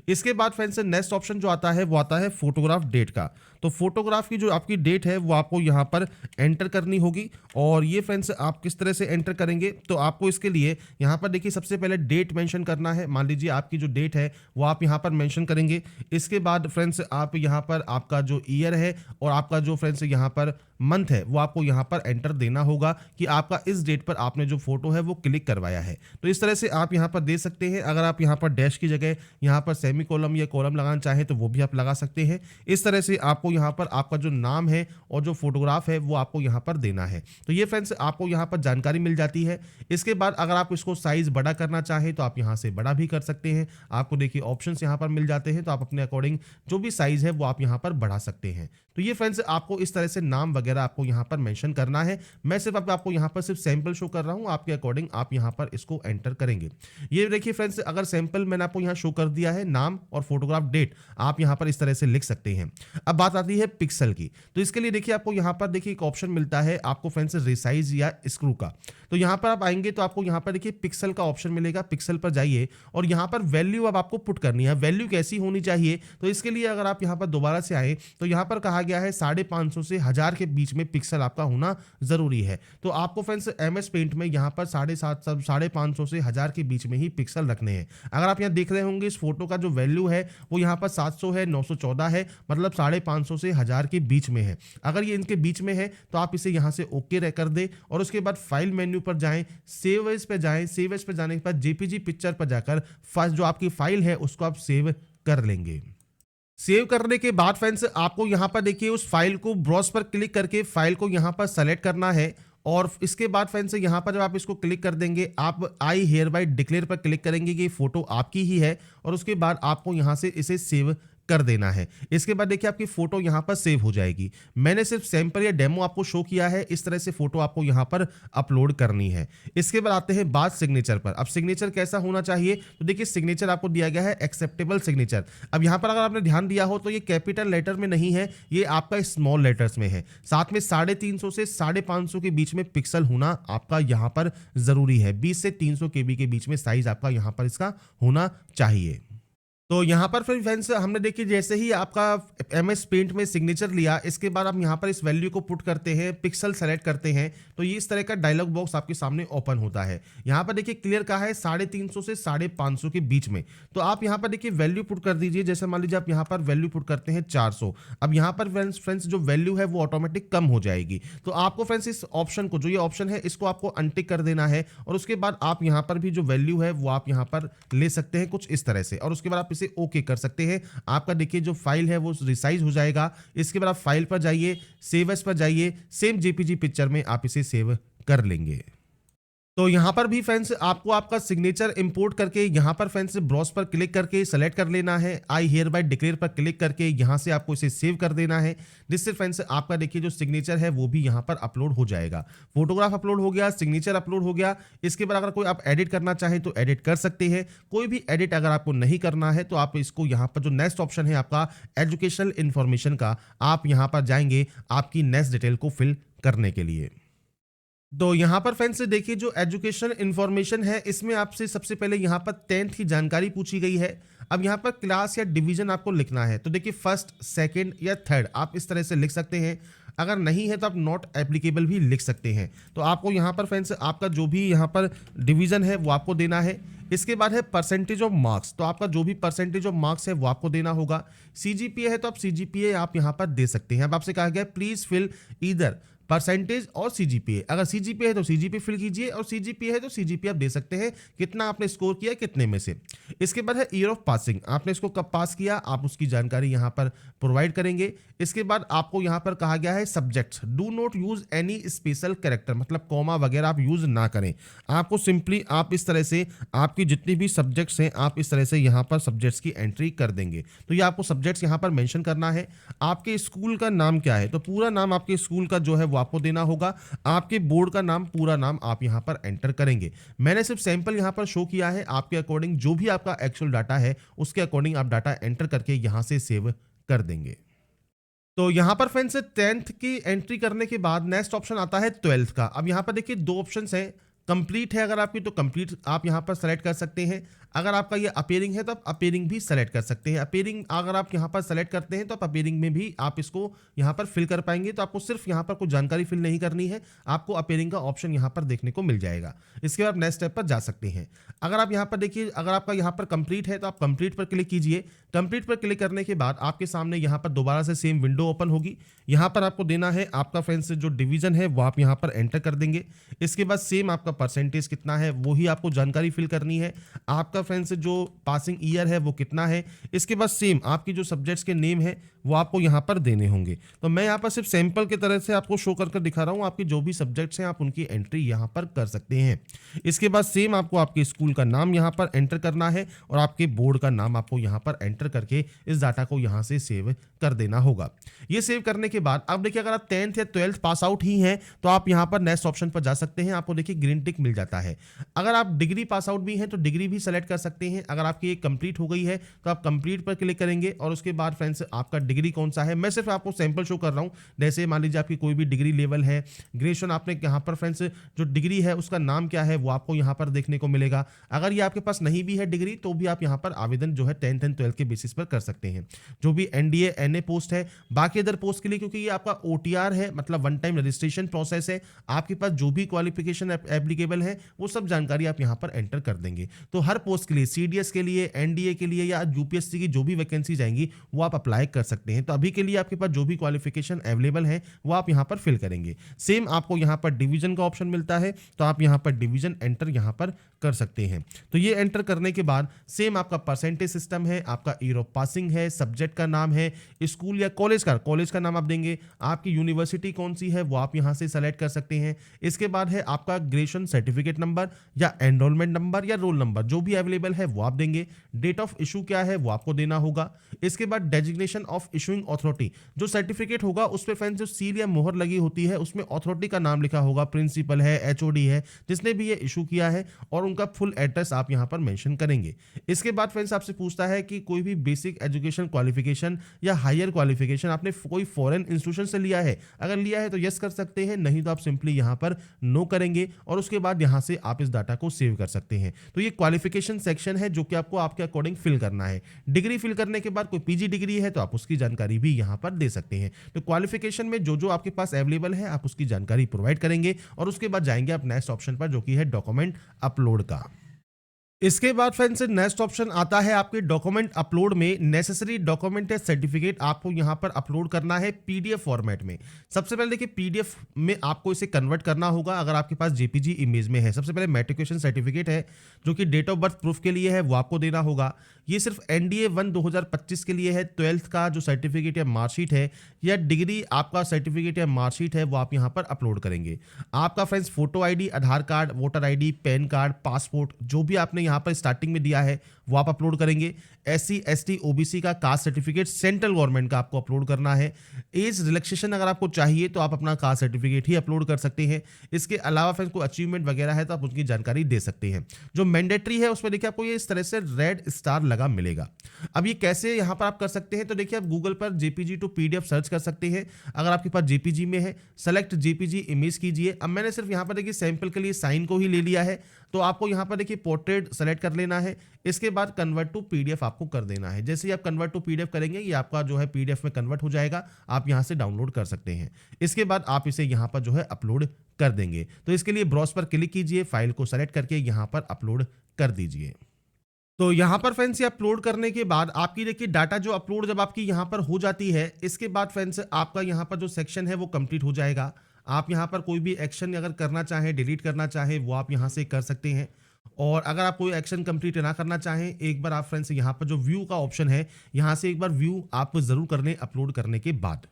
इसके बाद फ्रेंड्स नेक्स्ट ऑप्शन जो आता है वो आता है फोटोग्राफ डेट का। तो फोटोग्राफ की जो आपकी डेट है वो आपको यहाँ पर एंटर करनी होगी और ये फ्रेंड्स आप किस तरह से एंटर करेंगे तो आपको इसके लिए यहाँ पर देखिए सबसे पहले डेट मेंशन करना है। मान लीजिए आपकी जो डेट है वो आप यहाँ पर मेंशन करेंगे। इसके बाद फ्रेंड्स आप यहाँ पर आपका जो ईयर है और आपका जो फ्रेंड्स यहाँ पर मंथ है वो आपको यहाँ पर एंटर देना होगा कि आपका इस डेट पर आपने जो फोटो है वो क्लिक करवाया है। तो इस तरह से आप यहाँ पर दे सकते हैं। अगर आप यहाँ पर डैश की जगह यहाँ पर सेमी कॉलम या कॉलम लगाना चाहें तो वो भी आप लगा सकते हैं। इस तरह से आपको यहाँ पर आपका जो नाम है और जो फोटोग्राफ है वो आपको यहाँ पर देना है। तो ये फ्रेंड्स आपको यहाँ पर जानकारी मिल जाती है। इसके बाद अगर आप इसको साइज बड़ा करना चाहें तो आप यहाँ से बड़ा भी कर सकते हैं। आपको देखिए ऑप्शंस यहाँ पर मिल जाते हैं तो आप अपने अकॉर्डिंग जो भी साइज है वो आप यहाँ पर बढ़ा सकते हैं। तो ये फ्रेंड्स आपको इस तरह से नाम वगैरह आपको यहाँ पर मेंशन करना है। मैं सिर्फ आपको यहाँ पर सिर्फ सैंपल शो कर रहा हूँ, आपके अकॉर्डिंग आप यहाँ पर इसको एंटर करेंगे। ये देखिए फ्रेंड्स अगर सैंपल मैंने आपको यहाँ शो कर दिया है, नाम और फोटोग्राफ डेट आप यहाँ पर इस तरह से लिख सकते हैं। अब बात आती है पिक्सल की, तो इसके लिए देखिए आपको यहाँ पर देखिए एक ऑप्शन मिलता है आपको फ्रेंड्स रिसाइज या स्क्रू का। तो यहाँ पर आप आएंगे तो आपको यहाँ पर देखिए पिक्सल का ऑप्शन मिलेगा, पिक्सल पर जाइए और यहाँ पर वैल्यू अब आपको पुट करनी है। वैल्यू कैसी होनी चाहिए, तो इसके लिए अगर आप यहाँ पर दोबारा से आए तो यहाँ पर कहा गया है 550 से 1000 के बीच में पिक्सल आपका होना जरूरी है। तो आपको फ्रेंड्स MS पेंट में यहाँ पर 550 से 1000 के बीच में ही पिक्सल रखने हैं। अगर आप यहाँ देख रहे होंगे इस फोटो का जो वैल्यू है वो यहाँ पर 700 है, 914 है, मतलब 550 से 1000 के बीच में है। अगर ये इनके बीच में है तो आप इसे यहाँ से ओके कर दे और उसके बाद फाइल मेन्यू पर जाएं, सेव एज पे जाएं। सेव एज पे जाने के बाद जेपीजी पिक्चर पर जाकर फर्स्ट जो आपकी फाइल है उसको आप सेव कर लेंगे। सेव करने के बाद फ्रेंड्स आपको यहाँ पर देखिए उस फाइल को ब्राउज पर क्लिक करके फाइल को यहाँ पर सेलेक्ट करना है और इसके बाद फ्रेंड्स यहाँ पर जब आप इसको क्लिक कर देंगे आप आई हियर बाय डिक्लेयर पर क्लिक करेंगे कि फोटो आपकी ही है और उसके बाद आपको यहाँ से इसे सेव कर देना है। इसके बाद देखिए आपकी फोटो यहाँ पर सेव हो जाएगी। मैंने सिर्फ सैंपल या डेमो आपको शो किया है, इस तरह से फोटो आपको यहाँ पर अपलोड करनी है। इसके बाद आते हैं बात सिग्नेचर पर। अब सिग्नेचर कैसा होना चाहिए, तो देखिए सिग्नेचर आपको दिया गया है एक्सेप्टेबल सिग्नेचर। अब यहाँ पर अगर आपने ध्यान दिया हो तो ये कैपिटल लेटर में नहीं है, ये आपका स्मॉल लेटर्स में है। साथ में 350 से 550 के बीच में पिक्सल होना आपका यहाँ पर जरूरी है। 20 से 300 KB के बीच में साइज आपका यहाँ पर इसका होना चाहिए। तो यहाँ पर फिर फ्रेंड्स हमने देखिए जैसे ही आपका MS पेंट में सिग्नेचर लिया, इसके बाद आप यहाँ पर इस वैल्यू को पुट करते हैं, पिक्सल सेलेक्ट करते हैं, तो ये इस तरह का डायलॉग बॉक्स आपके सामने ओपन होता है। यहाँ पर देखिए क्लियर का है 350 से 550 के बीच में। तो आप यहाँ पर देखिए वैल्यू पुट कर दीजिए। जैसे मान लीजिए आप यहाँ पर वैल्यू पुट करते हैं 400। अब यहाँ पर फ्रेंड्स जो वैल्यू है वो ऑटोमेटिक कम हो जाएगी। तो आपको फ्रेंड्स इस ऑप्शन को, जो ये ऑप्शन है, इसको आपको अनटिक कर देना है और उसके बाद आप यहाँ पर भी जो वैल्यू है वो आप यहाँ पर ले सकते हैं कुछ इस तरह से और उसके बाद आप इसे ओके कर सकते हैं। आपका देखिए जो फाइल है वो रिसाइज हो जाएगा। इसके बाद आप फाइल पर जाइए, सेव एज पर जाइए, सेम जेपीजी पिक्चर में आप इसे सेव कर लेंगे। तो यहाँ पर भी फ्रेंड्स आपको आपका सिग्नेचर इंपोर्ट करके यहाँ पर फ्रेंड्स ब्राउज पर क्लिक करके सेलेक्ट कर लेना है। आई हियर बाय डिक्लेयर पर क्लिक करके यहाँ से आपको इसे सेव कर देना है, जिससे फ्रेंड्स आपका देखिए जो सिग्नेचर है वो भी यहाँ पर अपलोड हो जाएगा। फोटोग्राफ अपलोड हो गया, सिग्नेचर अपलोड हो गया। इसके बाद अगर कोई आप एडिट करना चाहें तो एडिट कर सकते हैं। कोई भी एडिट अगर आपको नहीं करना है तो आप इसको यहाँ पर जो नेक्स्ट ऑप्शन है आपका एजुकेशनल इंफॉर्मेशन का, आप यहाँ पर जाएंगे आपकी नेक्स्ट डिटेल को फिल करने के लिए। तो यहाँ पर फ्रेंड्स देखिए जो एजुकेशन इन्फॉर्मेशन है इसमें आपसे सबसे पहले यहाँ पर 10th की जानकारी पूछी गई है। अब यहाँ पर क्लास या डिवीजन आपको लिखना है, तो देखिए फर्स्ट, सेकंड या थर्ड आप इस तरह से लिख सकते हैं। अगर नहीं है तो आप नॉट एप्लीकेबल भी लिख सकते हैं। तो आपको यहाँ पर फ्रेंड्स आपका जो भी यहाँ पर डिवीजन है वो आपको देना है। इसके बाद है परसेंटेज ऑफ मार्क्स, तो आपका जो भी परसेंटेज ऑफ मार्क्स है वो आपको देना होगा। CGPA है तो आप CGPA आप यहाँ पर दे सकते हैं। अब आपसे कहा गया प्लीज फिल ईदर परसेंटेज और CGPA। अगर CGPA है तो CGPA फिल कीजिए और CGPA है तो CGPA आप दे सकते हैं, कितना आपने स्कोर किया कितने में से। इसके बाद है ईयर ऑफ पासिंग, आपने इसको कब पास किया आप उसकी जानकारी यहाँ पर प्रोवाइड करेंगे। इसके बाद आपको यहाँ पर कहा गया है subjects, do not use any special character, मतलब कॉमा वगैरह आप यूज ना करें। आपको सिंपली आप इस तरह से आपकी जितनी भी सब्जेक्ट्स हैं आप इस तरह से यहाँ पर सब्जेक्ट्स की एंट्री कर देंगे। तो ये आपको सब्जेक्ट्स यहाँ पर मेंशन करना है। आपके स्कूल का नाम क्या है, तो पूरा नाम आपके स्कूल का जो है वो आपको देना होगा। आपके बोर्ड का नाम, पूरा नाम आप यहाँ पर एंटर करेंगे। मैंने सिर्फ सैंपल यहाँ पर शो किया है, आपके अकॉर्डिंग जो भी आपका एक्चुअल डाटा है उसके अकॉर्डिंग आप डाटा एंटर करके यहाँ से सेव कर देंगे। तो यहाँ पर फ्रेंड्स 10th की एंट्री करने के बाद नेक्स्ट ऑप्शन आता है 12th का। अब यहाँ पर देखिए दो ऑप्शंस हैं, कंप्लीट है अगर आपकी तो कंप्लीट आप यहाँ पर सेलेक्ट कर सकते हैं। अगर आपका ये अपीयरिंग है तो आप अपीयरिंग भी सेलेक्ट कर सकते हैं। अपीयरिंग अगर आप यहाँ पर सेलेक्ट करते हैं तो आप अपीयरिंग में भी आप इसको यहाँ पर फिल कर पाएंगे। तो आपको सिर्फ यहाँ पर कोई जानकारी फिल नहीं करनी है, आपको अपीयरिंग का ऑप्शन यहाँ पर देखने को मिल जाएगा। इसके बाद नेक्स्ट स्टेप पर जा सकते हैं। अगर आप यहाँ पर देखिए, अगर आपका यहाँ पर कंप्लीट है तो आप कंप्लीट पर क्लिक कीजिए। कंप्लीट पर क्लिक करने के बाद आपके सामने यहाँ पर दोबारा से सेम विंडो ओपन होगी। यहाँ पर आपको देना है आपका फ्रेंड्स जो डिवीजन है वो आप यहाँ पर एंटर कर देंगे। इसके बाद सेम आपका परसेंटेज कितना है वो ही आपको जानकारी फिल करनी है। आपका फ्रेंड्स जो पासिंग ईयर है वो कितना है। इसके बाद सेम आपकी जो सब्जेक्ट्स के नेम है वो आपको यहाँ पर देने होंगे। तो मैं यहाँ पर सिर्फ सैंपल की तरह से आपको शो कर दिखा रहा हूँ। आपके जो भी सब्जेक्ट्स हैं आप उनकी एंट्री यहाँ पर कर सकते हैं। इसके बाद सेम आपको आपके स्कूल का नाम यहाँ पर एंटर करना है और आपके बोर्ड का नाम आपको यहाँ पर एंटर करके इस डाटा को यहाँ से सेव कर देना होगा। ये सेव करने के बाद अब देखिए, अगर आप 10th या 12th पास आउट ही हैं तो आप यहाँ पर नेक्स्ट ऑप्शन पर जा सकते हैं, आपको देखिए ग्रीन टिक मिल जाता है। अगर आप डिग्री पास आउट भी हैं तो डिग्री भी सेलेक्ट कर सकते हैं। अगर आपकी एक कंप्लीट हो गई है तो आप कंप्लीट पर क्लिक करेंगे और उसके बाद फ्रेंड्स आपका डिग्री कौन सा है, मैं सिर्फ आपको सैंपल शो कर रहा हूँ। जैसे मान लीजिए आपकी कोई भी डिग्री लेवल है, ग्रेजुएशन आपने यहाँ पर फ्रेंड्स जो डिग्री है उसका नाम क्या है वो आपको यहाँ पर देखने को मिलेगा। अगर ये आपके पास नहीं भी है डिग्री तो भी आप यहाँ पर आवेदन जो है 10th एंड 12th के बेसिस पर कर सकते हैं। जो भी एनडीए एनए पोस्ट है, बाकी अदर पोस्ट के लिए क्योंकि ये आपका ओटीआर है, मतलब वन टाइम रजिस्ट्रेशन प्रोसेस है, आपके पास जो भी क्वालिफिकेशन एप्लीकेबल है वो सब जानकारी आप यहाँ पर एंटर कर देंगे। तो हर पोस्ट के लिए, सीडीएस के लिए, एनडीए के लिए या यूपीएससी की जो भी वैकेंसी जाएंगी वो आप अप्लाई कर सकते हैं। तो अभी के लिए आपके पास जो भी क्वालिफिकेशन अवेलेबल है वो आप यहाँ पर फिल करेंगे। सेम आपको यहाँ पर डिवीजन का ऑप्शन मिलता है तो आप यहाँ पर डिवीजन एंटर यहाँ पर कर सकते हैं। तो ये एंटर करने के बाद सेम आपका परसेंटेज सिस्टम है, आपका ईयर ऑफ पासिंग है, सब्जेक्ट का नाम है, स्कूल या कॉलेज का नाम आप देंगे, आपकी यूनिवर्सिटी कौन सी है वो आप यहां से सेलेक्ट कर सकते हैं। इसके बाद है आपका ग्रेजुएशन सर्टिफिकेट नंबर या एनरोलमेंट नंबर या रोल नंबर जो भी अवेलेबल है वो आप देंगे। डेट ऑफ इशू क्या है वो आपको देना होगा। इसके बाद डेजिग्नेशन ऑफ इशूइंग अथॉरिटी, जो सर्टिफिकेट होगा उस पर फ्रेंड्स जो सील या मोहर लगी होती है उसमें अथॉरिटी का नाम लिखा होगा, प्रिंसिपल है, एचओडी है, जिसने भी ये इशू किया है, और उनका फुल एड्रेस आप यहां पर मेंशन करेंगे। इसके बाद फ्रेंड्स आपसे पूछता है कि कोई भी बेसिक एजुकेशन क्वालिफिकेशन या हायर क्वालिफिकेशन आपने कोई फॉरेन इंस्टीट्यूशन से लिया है, अगर लिया है तो यस कर सकते हैं, नहीं तो आप सिंपली यहां पर नो करेंगे और उसके बाद यहां से आप इस डाटा को सेव कर सकते हैं। तो ये क्वालिफिकेशन सेक्शन है जो कि आपको आपके अकॉर्डिंग फिल करना है। डिग्री फिल करने के बाद कोई पीजी डिग्री है तो आप उसकी जानकारी भी यहां पर दे सकते हैं। तो क्वालिफिकेशन में जो जो आपके पास अवेलेबल है आप उसकी जानकारी प्रोवाइड करेंगे और उसके बाद जाएंगे आप नेक्स्ट ऑप्शन पर जो कि है डॉक्यूमेंट अपलोड का। इसके बाद फ्रेंड्स नेक्स्ट ऑप्शन आता है आपके डॉक्यूमेंट अपलोड में। नेसेसरी डॉक्यूमेंट या सर्टिफिकेट आपको यहां पर अपलोड करना है पीडीएफ फॉर्मेट में। सबसे पहले देखिए पीडीएफ में आपको इसे कन्वर्ट करना होगा अगर आपके पास जेपीजी इमेज में है। सबसे पहले मैट्रिकुलेशन सर्टिफिकेट है जो कि डेट ऑफ बर्थ प्रूफ के लिए है वो आपको देना होगा। ये सिर्फ एनडीए 1 2025 के लिए है। 12th का जो सर्टिफिकेट या मार्कशीट है या डिग्री आपका सर्टिफिकेट या मार्कशीट है वो आप यहां पर अपलोड करेंगे। आपका friends photo ID, Aadhaar card, voter ID, PAN card, passport जो भी आपने यहाँ पर स्टार्टिंग में दिया है वो आप अपलोड करेंगे। एससी एसटी ओबीसी का कास्ट सर्टिफिकेट सेंट्रल गवर्नमेंट का आपको अपलोड करना है। एज रिलैक्सेशन अगर आपको चाहिए तो आप अपना कास्ट सर्टिफिकेट ही अपलोड कर सकते हैं। इसके अलावा फिर कोई अचीवमेंट वगैरह है तो आप उसकी जानकारी दे सकते हैं। जो मैंडेटरी है उसमें देखिए आपको ये इस तरह से रेड स्टार लगा मिलेगा। अब ये कैसे यहाँ पर आप कर सकते हैं तो देखिए आप गूगल पर जेपीजी टू पीडीएफ सर्च कर सकते हैं। अगर आपके पास जेपीजी में है सेलेक्ट जेपीजी इमेज कीजिए। अब मैंने सिर्फ यहाँ पर देखिए सैंपल के लिए साइन को ही ले लिया है तो आपको यहाँ पर देखिए पोर्ट्रेट सेलेक्ट कर लेना है। इसके बाद कन्वर्ट टू पीडीएफ आपको कर देना है। जैसे ही आप कन्वर्ट टू पीडीएफ करेंगे ये आपका जो है पीडीएफ में कन्वर्ट हो जाएगा, आप यहाँ से डाउनलोड कर सकते हैं। इसके बाद आप इसे यहाँ पर जो है अपलोड कर देंगे। तो इसके लिए ब्राउज पर क्लिक कीजिए, फाइल को सेलेक्ट करके यहाँ पर अपलोड कर दीजिए। तो यहाँ पर फ्रेंड्स ये अपलोड करने के बाद आपकी देखिए डाटा जो अपलोड जब आपकी यहाँ पर हो जाती है, इसके बाद फ्रेंड्स आपका यहाँ पर जो सेक्शन है वो कंप्लीट हो जाएगा। आप यहाँ पर कोई भी एक्शन अगर करना चाहें, डिलीट करना चाहें वो आप यहाँ से कर सकते हैं। और अगर आप कोई एक्शन कंप्लीट ना करना चाहें, एक बार आप फ्रेंड्स यहाँ पर जो व्यू का ऑप्शन है यहाँ से एक बार व्यू आप जरूर कर लें अपलोड करने के बाद।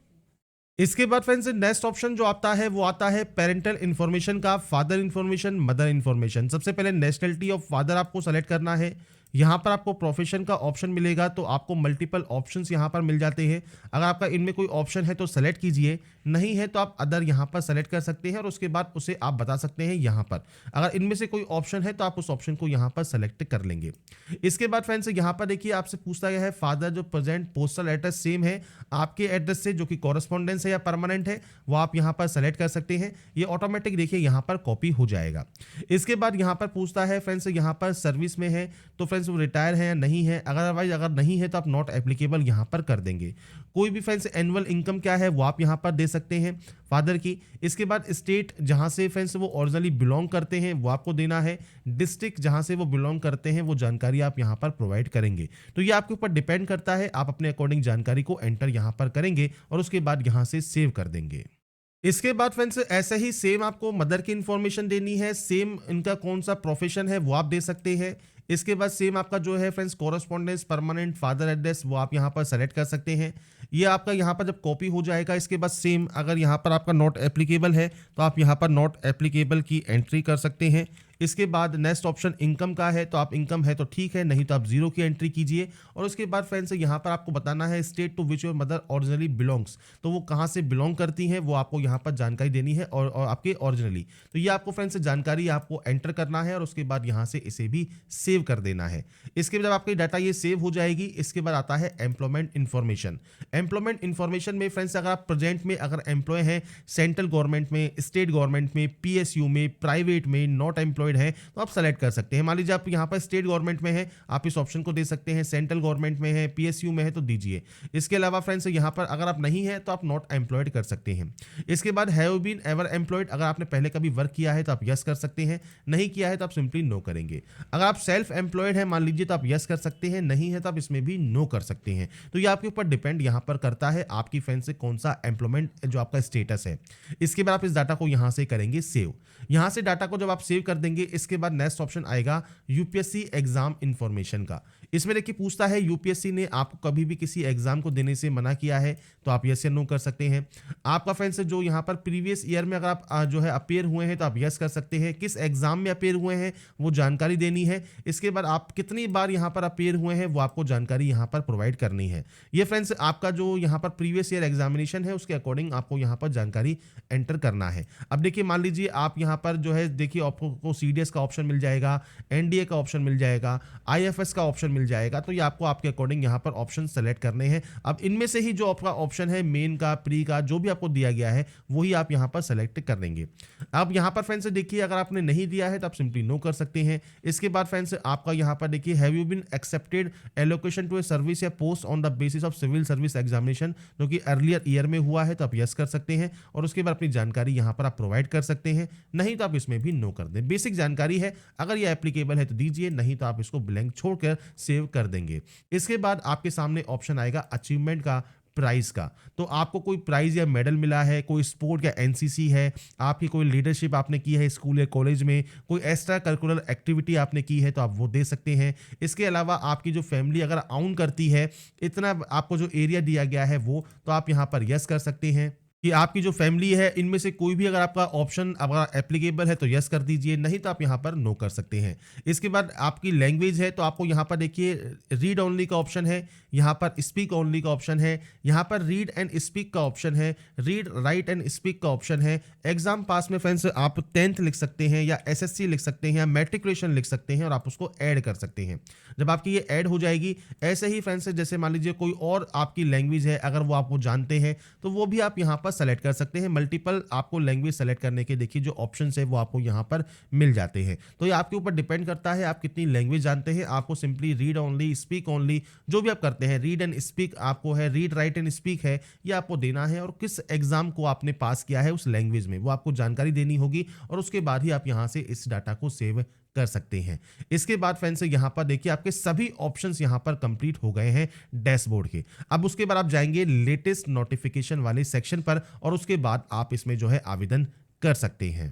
इसके बाद फ्रेंड्स नेक्स्ट ऑप्शन जो आता है वो आता है पेरेंटल इन्फॉर्मेशन का, फादर इन्फॉर्मेशन, मदर इन्फॉर्मेशन। सबसे पहले नेशनलिटी ऑफ फादर आपको सेलेक्ट करना है। यहाँ पर आपको प्रोफेशन का ऑप्शन मिलेगा तो आपको मल्टीपल ऑप्शंस यहाँ पर मिल जाते हैं। अगर आपका इनमें कोई ऑप्शन है तो सेलेक्ट कीजिए, नहीं है तो आप अदर यहाँ पर सेलेक्ट कर सकते हैं और उसके बाद उसे आप बता सकते हैं यहाँ पर। अगर इनमें से कोई ऑप्शन है तो आप उस ऑप्शन को यहाँ पर सेलेक्ट कर लेंगे। इसके बाद फ्रेंड्स यहाँ पर देखिए आपसे पूछता गया है फादर जो प्रेजेंट पोस्टल एड्रेस सेम है आपके एड्रेस से जो कि कॉरेस्पॉन्डेंस है या परमानेंट है वो आप यहाँ पर सेलेक्ट कर सकते हैं। ये ऑटोमेटिक देखिए यहाँ पर कॉपी हो जाएगा। इसके बाद यहाँ पर पूछता है फ्रेंड्स यहाँ पर सर्विस में है तो फ्रेंड्स वो रिटायर है या नहीं है। अगर नहीं है तो आप नॉट एप्लीकेबल यहाँ पर कर देंगे। कोई भी फ्रेंड्स एनुअल इनकम क्या है वो आप यहाँ पर दे सकते हैं फादर की। इसके बाद स्टेट जहाँ से फ्रेंड्स वो ओरिजिनली बिलोंग करते हैं वो आपको देना है। डिस्ट्रिक्ट जहाँ से वो बिलोंग करते हैं वो जानकारी आप यहाँ पर प्रोवाइड करेंगे। तो ये आपके ऊपर डिपेंड करता है, आप अपने अकॉर्डिंग जानकारी को एंटर यहाँ पर करेंगे और उसके बाद यहाँ से सेव कर देंगे। इसके बाद फ्रेंड्स ऐसे ही सेम आपको मदर की इंफॉर्मेशन देनी है, सेम इनका कौन सा प्रोफेशन है वो आप दे सकते हैं। इसके बाद सेम आपका जो है friends correspondence, permanent father address वो आप यहाँ पर सेलेक्ट कर सकते हैं। ये आपका यहाँ पर जब कॉपी हो जाएगा इसके बाद सेम अगर यहाँ पर आपका नॉट एप्लीकेबल है तो आप यहाँ पर नॉट एप्लीकेबल की एंट्री कर सकते हैं। इसके बाद नेक्स्ट ऑप्शन इनकम का है, तो आप इनकम है तो ठीक है, नहीं तो आप जीरो की एंट्री कीजिए। और उसके बाद फ्रेंड्स यहाँ पर आपको बताना है state to which your mother originally belongs, तो वो कहाँ से बिलोंग करती हैं वो आपको यहाँ पर जानकारी देनी है और आपके ओरिजिनली। तो ये आपको फ्रेंड्स जानकारी आपको एंटर करना है और उसके बाद यहाँ से इसे भी सेव कर देना है। इसके बाद आपकी डाटा ये सेव हो जाएगी, इसके बाद आता है एम्प्लॉयमेंट इन्फॉर्मेशन। एम्प्लॉयमेंट इन्फॉर्मेशन में फ्रेंड्स अगर आप प्रेजेंट में अगर एम्प्लॉय हैं सेंट्रल गवर्नमेंट में, स्टेट गवर्नमेंट में, पीएसयू में, प्राइवेट में, नॉट एम्प्लॉयड है तो आप सेलेक्ट कर सकते हैं। मान लीजिए आप यहाँ पर स्टेट गवर्नमेंट में है, आप इस ऑप्शन को दे सकते हैं, सेंट्रल गवर्नमेंट में है, पीएसयू में है तो दीजिए। इसके अलावा फ्रेंड्स यहाँ पर अगर आप नहीं है तो आप नॉट एम्प्लॉयड कर सकते हैं। इसके बाद हैव बीन एवर एम्प्लॉयड, अगर आपने पहले कभी वर्क किया है तो आप यस कर सकते हैं, नहीं किया है तो आप सिंपली नो करेंगे। अगर आप सेल्फ एम्प्लॉयड है मान लीजिए तो आप यस कर सकते हैं, नहीं है तो आप इसमें भी नो कर सकते हैं। तो ये आपके ऊपर डिपेंड यहाँ पर करता है आपकी फ्रेंड से कौन सा एम्प्लॉयमेंट जो आपका स्टेटस है। इसके बाद आप इस डाटा को यहाँ से करेंगे सेव। यहाँ से डाटा को जब आप सेव कर देंगे इसके बाद नेक्स्ट ऑप्शन आएगा यूपीएससी एग्जाम इंफॉर्मेशन का। इसमें देखिए पूछता है यूपीएससी ने आपको कभी भी किसी एग्जाम को देने से मना किया है तो आप यस या नो कर सकते हैं। आपका फ्रेंड्स जो यहाँ पर प्रीवियस ईयर में अगर आप जो है अपेयर हुए हैं तो आप यस कर सकते हैं, किस एग्जाम में अपेयर हुए हैं वो जानकारी देनी है। इसके बाद आप कितनी बार यहाँ पर अपेयर हुए हैं वो आपको जानकारी यहाँ पर प्रोवाइड करनी है। ये फ्रेंड्स आपका जो यहाँ पर प्रीवियस ईयर एग्जामिनेशन है उसके अकॉर्डिंग आपको यहाँ पर जानकारी एंटर करना है। अब देखिए मान लीजिए आप यहाँ पर जो है देखिए आपको सीडीएस का ऑप्शन मिल जाएगा, एनडीए का ऑप्शन मिल जाएगा, आईएफएस का ऑप्शन मिल जाएगा, तो ये आपको आपके अकॉर्डिंग यहाँ पर ऑप्शन सेलेक्ट करने हैं। अब इनमें से ही जो आपका ऑप्शन है मेन का, प्री का, जो भी आपको दिया गया है वही आप यहाँ पर सेलेक्ट कर लेंगे। अब यहाँ पर फ्रेंड्स देखिए अगर आपने नहीं दिया है तो आप सिंपली नो कर सकते हैं। इसके बाद फ्रेंड्स आपका यहाँ पर देखिए have you been accepted allocation to a service या post on the basis of civil service examination, जो कि अर्लियर ईयर में हुआ है तो आप यस कर सकते हैं और उसके बाद अपनी जानकारी यहाँ पर आप प्रोवाइड कर सकते हैं, नहीं तो आप इसमें भी नो कर दें। बेसिक जानकारी है, अगर ये एप्लीकेबल है तो दीजिए, नहीं तो आप इसको ब्लैंक छोड़कर सेव कर देंगे। इसके बाद आपके सामने ऑप्शन आएगा अचीवमेंट का, प्राइज का। तो आपको कोई प्राइज या मेडल मिला है, कोई स्पोर्ट या एनसीसी है, आपकी कोई लीडरशिप आपने की है स्कूल या कॉलेज में, कोई एक्स्ट्रा करिकुलर एक्टिविटी आपने की है तो आप वो दे सकते हैं। इसके अलावा आपकी जो फैमिली अगर आउन करती है, इतना आपको जो एरिया दिया गया है वो, तो आप यहाँ पर यस कर सकते हैं कि आपकी जो फैमिली है इनमें से कोई भी अगर आपका ऑप्शन अगर एप्लीकेबल है तो यस कर दीजिए, नहीं तो आप यहाँ पर नो कर सकते हैं। इसके बाद आपकी लैंग्वेज है तो आपको यहाँ पर देखिए रीड ओनली का ऑप्शन है, यहाँ पर स्पीक ओनली का ऑप्शन है, यहाँ पर रीड एंड स्पीक का ऑप्शन है, रीड राइट एंड स्पीक का ऑप्शन है। एग्जाम पास में फ्रेंड्स आप 10th लिख सकते हैं या एसएससी लिख सकते हैं या मैट्रिकुलेशन लिख सकते हैं और आप उसको ऐड कर सकते हैं। जब आपकी ये ऐड हो जाएगी, ऐसे ही फ्रेंड्स जैसे मान लीजिए कोई और आपकी लैंग्वेज है अगर वो आपको जानते हैं तो वो भी आप यहाँ पर सेलेक्ट कर सकते हैं। मल्टीपल आपको लैंग्वेज सेलेक्ट करने के देखिए जो ऑप्शंस है वो आपको यहाँ पर मिल जाते हैं। तो ये आपके ऊपर डिपेंड करता है आप कितनी लैंग्वेज जानते हैं। आपको simply read only, speak only, जो भी आप करते हैं, रीड एंड स्पीक आपको है, रीड राइट एंड स्पीक है, ये आपको देना है और किस एग्जाम को आपने पास किया है उस लैंग्वेज में वो आपको जानकारी देनी होगी और उसके बाद ही आप यहाँ से इस डाटा को सेव कर सकते हैं। इसके बाद फ्रेंड्स यहाँ पर देखिए आपके सभी ऑप्शंस यहाँ पर कंप्लीट हो गए हैं डैशबोर्ड के। अब उसके बाद आप जाएंगे लेटेस्ट नोटिफिकेशन वाले सेक्शन पर और उसके बाद आप इसमें जो है आवेदन कर सकते हैं।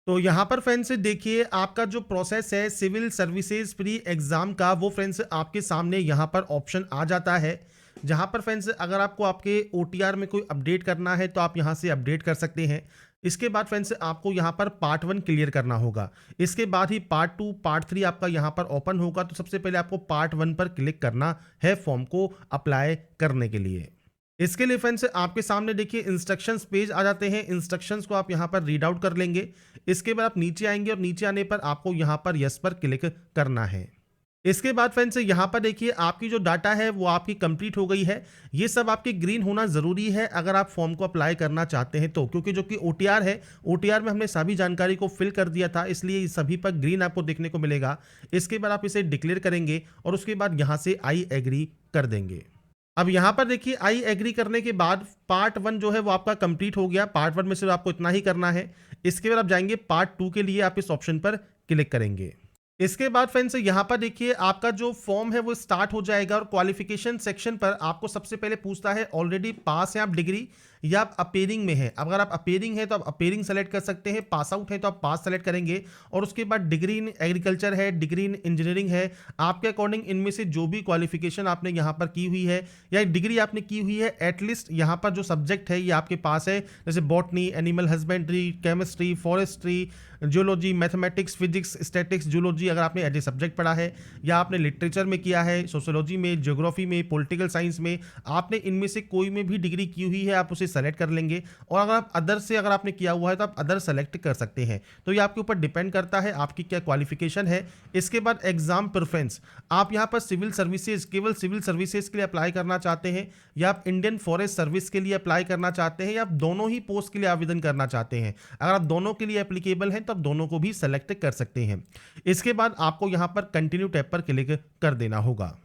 तो यहाँ पर फ्रेंड्स देखिए आपका जो प्रोसेस है सिविल सर्विसेज प्री एग्जाम का, वो फ्रेंड्स आपके सामने यहाँ पर ऑप्शन आ जाता है, जहाँ पर फ्रेंड्स अगर आपको आपके ओटीआर में कोई अपडेट करना है तो आप यहाँ से अपडेट कर सकते हैं। इसके बाद फ्रेंड्स आपको यहाँ पर पार्ट 1 क्लियर करना होगा, इसके बाद ही पार्ट 2 पार्ट 3 आपका यहाँ पर ओपन होगा। तो सबसे पहले आपको पार्ट 1 पर क्लिक करना है फॉर्म को अप्लाई करने के लिए। इसके लिए फ्रेंड्स आपके सामने देखिए इंस्ट्रक्शंस पेज आ जाते हैं, इंस्ट्रक्शंस को आप यहाँ पर रीड आउट कर लेंगे। इसके बाद आप नीचे आएंगे और नीचे आने पर आपको यहाँ पर यस पर क्लिक करना है। इसके बाद फ्रेंड्स यहाँ पर देखिए आपकी जो डाटा है वो आपकी कंप्लीट हो गई है। ये सब आपकी ग्रीन होना ज़रूरी है अगर आप फॉर्म को अप्लाई करना चाहते हैं तो, क्योंकि जो कि ओटीआर है, ओटीआर में हमने सभी जानकारी को फिल कर दिया था, इसलिए सभी पर ग्रीन आपको देखने को मिलेगा। इसके बाद आप इसे डिक्लेयर करेंगे और उसके बाद यहाँ से आई एग्री कर देंगे। अब यहाँ पर देखिए आई एग्री करने के बाद पार्ट 1 जो है वो आपका कंप्लीट हो गया। पार्ट 1 में सिर्फ आपको इतना ही करना है। इसके बाद आप जाएंगे पार्ट 2 के लिए, आप इस ऑप्शन पर क्लिक करेंगे। इसके बाद फ्रेंड्स यहाँ पर देखिए आपका जो फॉर्म है वो स्टार्ट हो जाएगा और क्वालिफिकेशन सेक्शन पर आपको सबसे पहले पूछता है ऑलरेडी पास है आप डिग्री या आप अपेयरिंग में हैं। अगर आप अपेयरिंग है तो आप अपेयरिंग सेलेक्ट कर सकते हैं, पास आउट है तो आप पास सेलेक्ट करेंगे, और उसके बाद डिग्री इन एग्रीकल्चर है, डिग्री इन इंजीनियरिंग है, आपके अकॉर्डिंग इनमें से जो भी क्वालिफिकेशन आपने यहाँ पर की हुई है या डिग्री आपने की हुई है, एटलीस्ट यहाँ पर जो सब्जेक्ट है ये आपके पास है, जैसे botany, animal husbandry, chemistry, forestry, geology, mathematics, physics, statics, zoology अगर आपने एज ए सब्जेक्ट पढ़ा है, या आपने लिटरेचर में किया है, सोशियोलॉजी में, ज्योग्राफी में, पॉलिटिकल साइंस में, आपने इनमें से कोई में भी डिग्री की हुई है आप उसे सेलेक्ट कर लेंगे। और अगर आप अदर से अगर आपने किया हुआ है तो आप अदर सेलेक्ट कर सकते हैं। तो ये आपके ऊपर डिपेंड करता है आपकी क्या क्वालिफिकेशन है। इसके बाद एग्जाम प्रेफरेंस, आप यहाँ पर सिविल सर्विसेज, केवल सिविल सर्विसेज के लिए अप्लाई करना चाहते हैं, या आप इंडियन फॉरेस्ट सर्विस के लिए अप्लाई करना चाहते हैं, या आप दोनों ही पोस्ट के लिए आवेदन करना चाहते हैं। अगर आप दोनों के लिए एप्लीकेबल हैं तो आप दोनों को भी सेलेक्ट कर सकते हैं। इसके बाद आपको यहां पर कंटिन्यू टैब पर क्लिक कर देना होगा।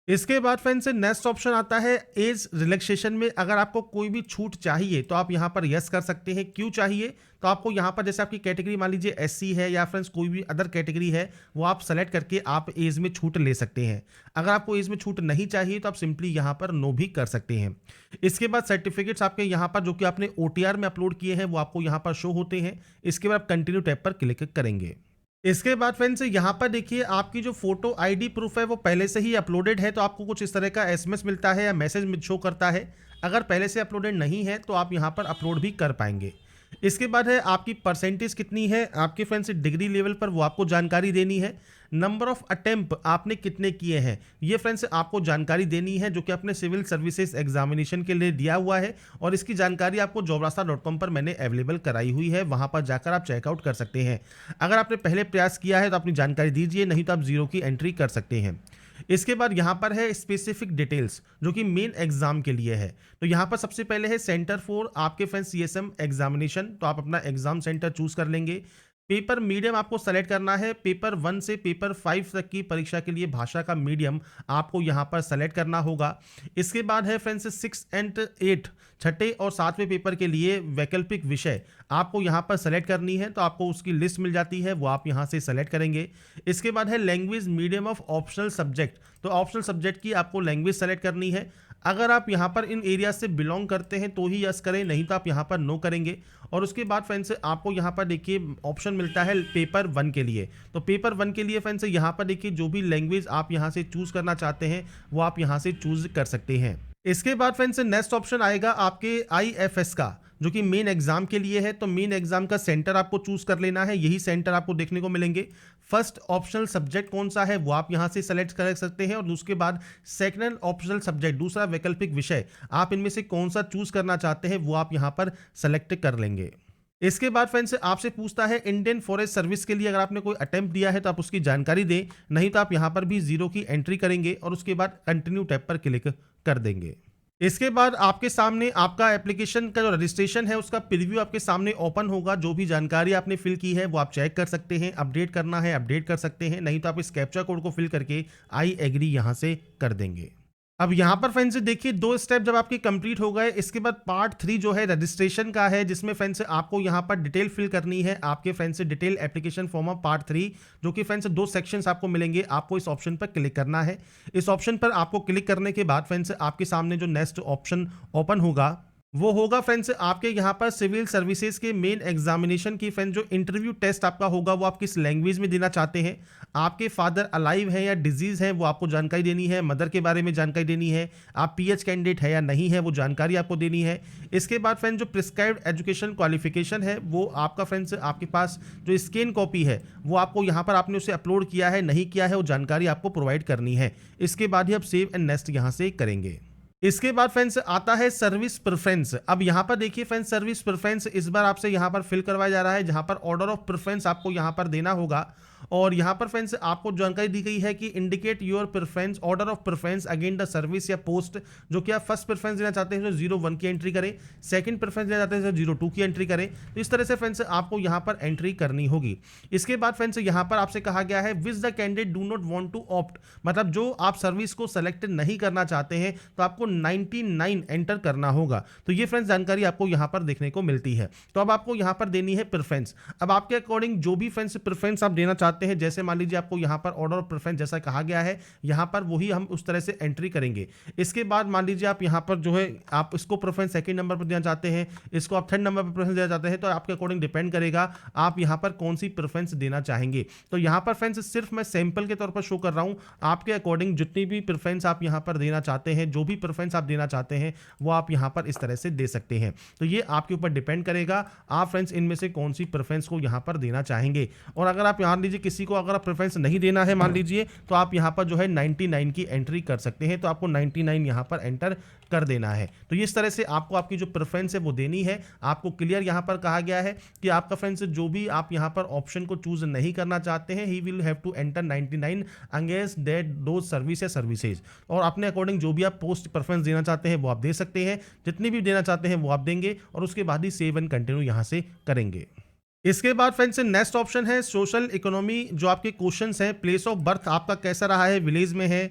इसके बाद फ्रेंड्स नेक्स्ट ऑप्शन आता है एज रिलैक्सेशन में। अगर आपको कोई भी छूट चाहिए तो आप यहां पर यस कर सकते हैं। क्यों चाहिए, तो आपको यहां पर जैसे आपकी कैटेगरी मान लीजिए एससी है या फ्रेंड्स कोई भी अदर कैटेगरी है, वो आप सेलेक्ट करके आप एज में छूट ले सकते हैं। अगर आपको एज में छूट नहीं चाहिए तो आप सिंपली यहां पर नो भी कर सकते हैं। इसके बाद सर्टिफिकेट्स आपके यहां पर जो कि आपने ओटीआर में अपलोड किए हैं वो आपको यहां पर शो होते हैं। इसके बाद आप कंटिन्यू टैब पर क्लिक करेंगे। इसके बाद फ्रेंड्स यहाँ पर देखिए आपकी जो फोटो आईडी प्रूफ है वो पहले से ही अपलोडेड है, तो आपको कुछ इस तरह का एसएमएस मिलता है या मैसेज शो करता है। अगर पहले से अपलोडेड नहीं है तो आप यहाँ पर अपलोड भी कर पाएंगे। इसके बाद है आपकी परसेंटेज कितनी है आपके फ्रेंड्स डिग्री लेवल पर, वो आपको जानकारी देनी है। नंबर ऑफ अटेम्प्ट आपने कितने किए हैं ये फ्रेंड्स आपको जानकारी देनी है, जो कि अपने सिविल सर्विसेज एग्जामिनेशन के लिए दिया हुआ है। और इसकी जानकारी आपको jobrasta.com पर मैंने अवेलेबल कराई हुई है, वहां पर जाकर आप चेकआउट कर सकते हैं। अगर आपने पहले प्रयास किया है तो अपनी जानकारी दीजिए, नहीं तो आप जीरो की एंट्री कर सकते हैं। इसके बाद यहाँ पर है स्पेसिफिक डिटेल्स जो कि मेन एग्जाम के लिए है। तो यहाँ पर सबसे पहले है सेंटर फॉर आपके फ्रेंड्स सीएसएम एग्जामिनेशन, तो आप अपना एग्जाम सेंटर चूज कर लेंगे। पेपर मीडियम आपको सेलेक्ट करना है, पेपर 1 से पेपर 5 तक की परीक्षा के लिए भाषा का मीडियम आपको यहाँ पर सेलेक्ट करना होगा। इसके बाद है फ्रेंड्स 6 एंड 8 छठे और 7वें पेपर के लिए वैकल्पिक विषय आपको यहाँ पर सेलेक्ट करनी है, तो आपको उसकी लिस्ट मिल जाती है, वो आप यहाँ से सेलेक्ट करेंगे। इसके बाद है language medium of optional subject, तो ऑप्शनल सब्जेक्ट की आपको लैंग्वेज सेलेक्ट करनी है। अगर आप यहाँ पर इन एरिया से बिलोंग करते हैं तो ही यस करें, नहीं तो आप यहाँ पर नो करेंगे। और उसके बाद फ्रेंड्स आपको यहाँ पर देखिए ऑप्शन मिलता है पेपर 1 के लिए, तो पेपर 1 के लिए फ्रेंड्स यहाँ पर देखिए जो भी लैंग्वेज आप यहाँ से चूज करना चाहते हैं वो आप यहाँ से चूज कर सकते हैं। इसके बाद फ्रेंड्स नेक्स्ट ऑप्शन आएगा आपके आईएफएस का, जो कि मेन एग्जाम के लिए है। तो मेन एग्जाम का सेंटर आपको चूज कर लेना है, यही सेंटर आपको देखने को मिलेंगे। फर्स्ट ऑप्शनल सब्जेक्ट कौन सा है वो आप यहां से सेलेक्ट कर सकते हैं, और उसके बाद सेकंड ऑप्शनल सब्जेक्ट दूसरा वैकल्पिक विषय आप इनमें से कौन सा चूज करना चाहते हैं वो आप यहां पर सेलेक्ट कर लेंगे। इसके बाद फ्रेंड्स आपसे पूछता है इंडियन फॉरेस्ट सर्विस के लिए अगर आपने कोई अटेम्प्ट दिया है तो आप उसकी जानकारी दें, नहीं तो आप यहां पर भी जीरो की एंट्री करेंगे और उसके बाद कंटिन्यू टैब पर क्लिक कर देंगे। इसके बाद आपके सामने आपका एप्लीकेशन का जो रजिस्ट्रेशन है उसका प्रीव्यू आपके सामने ओपन होगा। जो भी जानकारी आपने फिल की है वो आप चेक कर सकते हैं, अपडेट करना है अपडेट कर सकते हैं, नहीं तो आप इस कैप्चा कोड को फिल करके आई एग्री यहां से कर देंगे। अब यहाँ पर फ्रेंड्स देखिए 2 स्टेप जब आपके कंप्लीट हो गए, इसके बाद पार्ट 3 जो है रजिस्ट्रेशन का है, जिसमें फ्रेंड्स आपको यहाँ पर डिटेल फिल करनी है आपके फ्रेंड्स से detail application form of part 3, जो कि फ्रेंड्स 2 सेक्शंस आपको मिलेंगे। आपको इस ऑप्शन पर क्लिक करना है। इस ऑप्शन पर आपको क्लिक करने के बाद फ्रेंड्स आपके सामने जो नेक्स्ट ऑप्शन ओपन होगा वो होगा फ्रेंड्स आपके यहाँ पर सिविल सर्विसेज के मेन एग्जामिनेशन की फ्रेंड्स जो इंटरव्यू टेस्ट आपका होगा वो आप किस लैंग्वेज में देना चाहते हैं, आपके फादर अलाइव है या डिजीज है वो आपको जानकारी देनी है, मदर के बारे में जानकारी देनी है, आप पीएच कैंडिडेट है या नहीं है वो जानकारी आपको देनी है। इसके बाद फ्रेंड्स जो प्रिस्क्राइब्ड एजुकेशन क्वालिफिकेशन है वो आपका फ्रेंड्स आपके पास जो स्कैन कॉपी है वो आपको यहाँ पर आपने उसे अपलोड किया है नहीं किया है वो जानकारी आपको प्रोवाइड करनी है। इसके बाद ही आप सेव एंड नेक्स्ट यहाँ से करेंगे। इसके बाद फ्रेंड्स आता है सर्विस प्रेफरेंस। अब यहाँ पर देखिए फ्रेंड्स सर्विस प्रेफरेंस इस बार आपसे यहाँ पर फिल करवाया जा रहा है, जहाँ पर ऑर्डर ऑफ प्रेफरेंस आपको यहाँ पर देना होगा। और यहाँ पर फ्रेंड्स आपको जानकारी दी गई है कि indicate your preference order of preference again the service या पोस्ट, जो कि आप फर्स्ट प्रेफरेंस देना चाहते हैं तो 01 की एंट्री करें, सेकंड प्रेफरेंस देना चाहते हैं तो 02 की एंट्री करें। तो इस तरह से फ्रेंड्स आपको यहाँ पर एंट्री करनी होगी। इसके बाद फ्रेंड्स यहाँ पर आपसे कहा गया है which the candidate do not want to opt, मतलब जो आप सर्विस को सेलेक्ट नहीं करना चाहते हैं तो आपको 99 एंटर करना होगा। तो ये फ्रेंड्स जानकारी आपको यहाँ पर देखने को मिलती है। तो अब आपको यहाँ पर देनी है प्रेफरेंस। अब आपके अकॉर्डिंग जो भी फ्रेंड्स प्रेफरेंस आप देना चाहते हैं, जैसे मान लीजिए आपको यहाँ पर ऑर्डर ऑफ प्रेफरेंस जैसा कहा गया है, यहाँ पर वही हम उस तरह से एंट्री करेंगे। इसके बाद मान लीजिए आप यहाँ पर जो है आप इसको प्रेफरेंस सेकंड नंबर पर देना चाहते हैं, इसको आप थर्ड नंबर पर प्रेफरेंस देना चाहते हैं, तो आपके अकॉर्डिंग डिपेंड करेगा आप यहाँ पर कौन सी प्रेफरेंस देना चाहेंगे। तो यहाँ पर फ्रेंड्स सिर्फ मैं सैंपल के तौर पर शो कर रहा हूँ, आपके अकॉर्डिंग जितनी भी प्रेफरेंस आप यहाँ पर देना चाहते हैं, जो भी प्रेफरेंस आप देना चाहते हैं वो आप यहाँ पर इस तरह से दे सकते हैं। तो ये आपके ऊपर डिपेंड करेगा आप फ्रेंड्स इनमें से कौन सी प्रेफरेंस को यहाँ पर देना चाहेंगे। और अगर आप मान लीजिए किसी को अगर आप प्रेफरेंस नहीं देना है मान लीजिए, तो आप यहाँ पर जो है 99 की एंट्री कर सकते हैं। तो आपको 99 यहाँ पर एंटर कर देना है। तो इस तरह से आपको आपकी जो प्रेफरेंस है वो देनी है। आपको क्लियर यहाँ पर कहा गया है कि आपका फ्रेंड्स जो भी आप यहाँ पर ऑप्शन को चूज नहीं करना चाहते हैं, he will have to enter 99 against that two service या सर्विसेज। और अपने अकॉर्डिंग जो भी आप पोस्ट प्रेफरेंस देना चाहते हैं वो आप दे सकते हैं, जितनी भी देना चाहते हैं वो आप देंगे और उसके बाद ही सेव एंड कंटिन्यू यहाँ से करेंगे। इसके बाद फ्रेंड्स नेक्स्ट ऑप्शन है सोशल इकोनॉमी। जो आपके क्वेश्चंस हैं, प्लेस ऑफ बर्थ आपका कैसा रहा है, विलेज में है,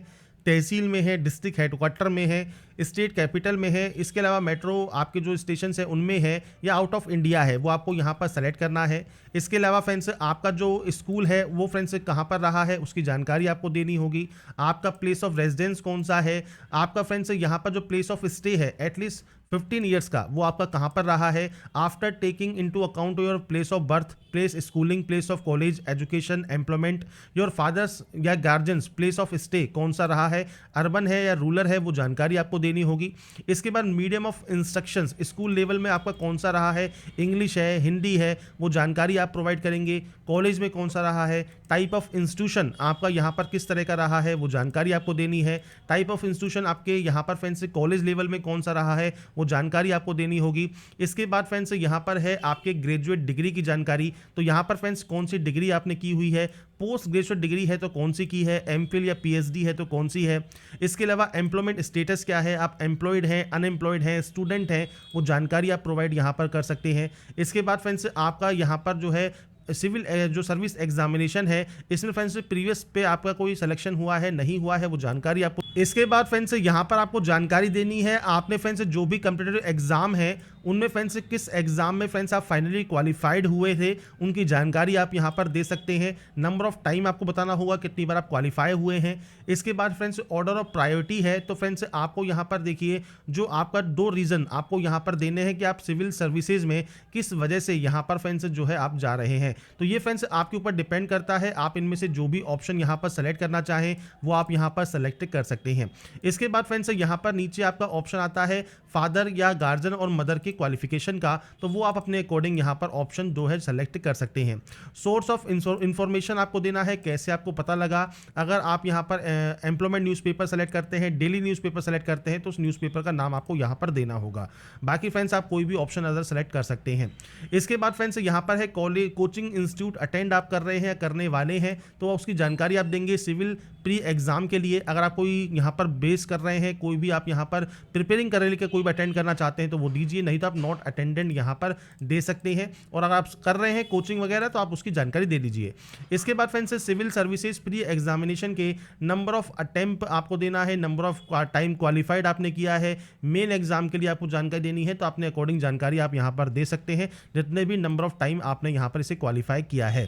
तहसील में है, डिस्ट्रिक्ट हेडक्वार्टर में है, स्टेट कैपिटल में है, इसके अलावा मेट्रो आपके जो स्टेशन है उनमें है, या आउट ऑफ इंडिया है, वो आपको यहाँ पर सेलेक्ट करना है। इसके अलावा फ्रेंड्स आपका जो स्कूल है वो फ्रेंड्स कहाँ पर रहा है उसकी जानकारी आपको देनी होगी। आपका प्लेस ऑफ रेजिडेंस कौन सा है, आपका फ्रेंड्स यहाँ पर जो प्लेस ऑफ स्टे है एटलीस्ट 15 ईयर्स का वो आपका कहाँ पर रहा है। After taking into account your place of birth, place schooling, place of college education, employment, your fathers या गार्जियंस प्लेस ऑफ स्टे कौन सा रहा है, अर्बन है या रूरल है, वो जानकारी आपको देनी होगी। इसके बाद medium of instructions school level में आपका कौन सा रहा है, इंग्लिश है, हिंदी है, वो जानकारी आप प्रोवाइड करेंगे। कॉलेज में कौन सा रहा है, टाइप ऑफ इंस्टीट्यूशन आपका यहाँ पर किस तरह का रहा है वो जानकारी आपको देनी है। टाइप ऑफ इंस्टीट्यूशन आपके यहाँ पर फ्रेंड्स कॉलेज लेवल में कौन सा रहा है वो जानकारी आपको देनी होगी। इसके बाद फ्रेंड्स यहाँ पर है आपके ग्रेजुएट डिग्री की जानकारी। तो यहाँ पर फ्रेंड्स कौन सी डिग्री आपने की हुई है, पोस्ट ग्रेजुएट डिग्री है तो कौन सी की है, एमफिल या पीएचडी है तो कौन सी है। इसके अलावा एम्प्लॉयमेंट स्टेटस क्या है, आप एम्प्लॉयड हैं, अनएम्प्लॉयड हैं, स्टूडेंट हैं, वो जानकारी आप प्रोवाइड यहाँ पर कर सकते हैं। इसके बाद फ्रेंड्स आपका यहाँ पर जो है सिविल जो सर्विस एग्जामिनेशन है इसमें फ्रेंड्स प्रीवियस पे आपका कोई सिलेक्शन हुआ है नहीं हुआ है वो जानकारी आपको। इसके बाद फ्रेंड्स यहाँ पर आपको जानकारी देनी है आपने फ्रेंड्स जो भी कॉम्पिटिटिव एग्जाम है उनमें फ्रेंड्स किस एग्जाम में फ्रेंड्स आप फाइनली क्वालिफाइड हुए थे उनकी जानकारी आप यहाँ पर दे सकते हैं। नंबर ऑफ टाइम आपको बताना होगा कितनी बार आप क्वालिफाई हुए हैं। इसके बाद फ्रेंड्स ऑर्डर ऑफ प्रायोरिटी है तो फ्रेंड्स आपको यहाँ पर देखिए जो आपका 2 रीज़न आपको यहाँ पर देने हैं कि आप सिविल सर्विसेज में किस वजह से यहाँ पर फ्रेंड्स जो है आप जा रहे हैं। तो ये फ्रेंड्स आपके ऊपर डिपेंड करता है, आप इनमें से जो भी ऑप्शन यहाँ पर सेलेक्ट करना चाहें वो आप यहाँ पर सेलेक्ट कर सकते हैं। इसके बाद फ्रेंड्स यहाँ पर नीचे आपका ऑप्शन आता है फादर या गार्जियन और मदर के क्वालिफिकेशन का, तो वो आप अपने अकॉर्डिंग यहाँ पर ऑप्शन 2 है सेलेक्ट कर सकते हैं। सोर्स ऑफ इंफॉर्मेशन आपको देना है, कैसे आपको पता लगा। अगर आप यहाँ पर एम्प्लॉयमेंट न्यूज़पेपर सेलेक्ट करते हैं, डेली न्यूज़पेपर सेलेक्ट करते हैं तो उस न्यूज़पेपर का नाम आपको यहाँ पर देना होगा। बाकी फ्रेंड्स आप कोई भी ऑप्शन अदर सेलेक्ट कर सकते हैं। इसके बाद फ्रेंड्स यहाँ पर है कॉलेज कोचिंग इंस्टीट्यूट अटेंड आप कर रहे हैं करने वाले हैं तो उसकी जानकारी आप देंगे। सिविल प्री एग्जाम के लिए अगर आप कोई यहाँ पर बेस कर रहे हैं, कोई भी आप यहाँ पर प्रिपेयरिंग कर रहे हैं, कोई भी अटेंड करना चाहते हैं तो वो दीजिए, नहीं तो आप नॉट अटेंडेंट यहाँ पर दे सकते हैं। और अगर आप कर रहे हैं कोचिंग वगैरह तो आप उसकी जानकारी दे दीजिए। इसके बाद friends civil services pre examination के नंबर ऑफ अटेम्प्ट आपको देना है, नंबर ऑफ टाइम क्वालिफाइड आपने किया है। मेन एग्जाम के लिए आपको जानकारी देनी है तो अपने अकॉर्डिंग जानकारी आप यहाँ पर दे सकते हैं जितने भी नंबर ऑफ टाइम आपने यहाँ पर इसे क्वालिफाई किया है।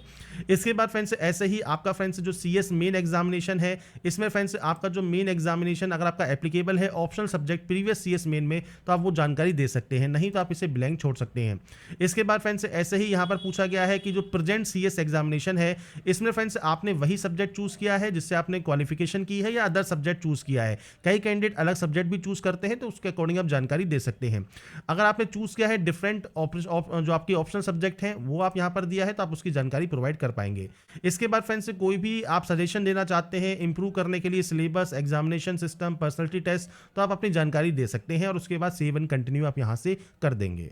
इसके बाद फ्रेंड्स ऐसे ही आपका फ्रेंड्स जो सीएस मेन एग्जामिनेशन है इसमें फ्रेंड्स आपका जो मेन एग्जामिनेशन अगर आपका एप्लीकेबल है optional subject previous CS main में तो आप वो जानकारी दे सकते हैं, नहीं तो आप इसे ब्लैंक छोड़ सकते हैं। इसके बाद फ्रेंड्स ऐसे ही यहाँ पर पूछा गया है कि जो प्रेजेंट सीएस एग्जामिनेशन है इसमें फ्रेंड्स आपने वही सब्जेक्ट चूज किया है जिससे आपने क्वालिफिकेशन की है या अदर सब्जेक्ट चूज किया है। कई कैंडिडेट अलग सब्जेक्ट भी चूज करते हैं तो उसके अकॉर्डिंग आप जानकारी दे सकते हैं। अगर आपने चूज किया है डिफरेंट जो आपकी ऑप्शनल सब्जेक्ट हैं वो आप यहाँ पर दिया है तो आप उसकी जानकारी प्रोवाइड कर पाएंगे। इसके बाद फ्रेंड्स कोई भी आप सजेशन देना चाहते हैं इंप्रूव करने के लिए syllabus, examination system, personality test तो आप अपनी जानकारी दे सकते हैं और उसके बाद सेव एंड कंटिन्यू आप यहाँ से कर देंगे।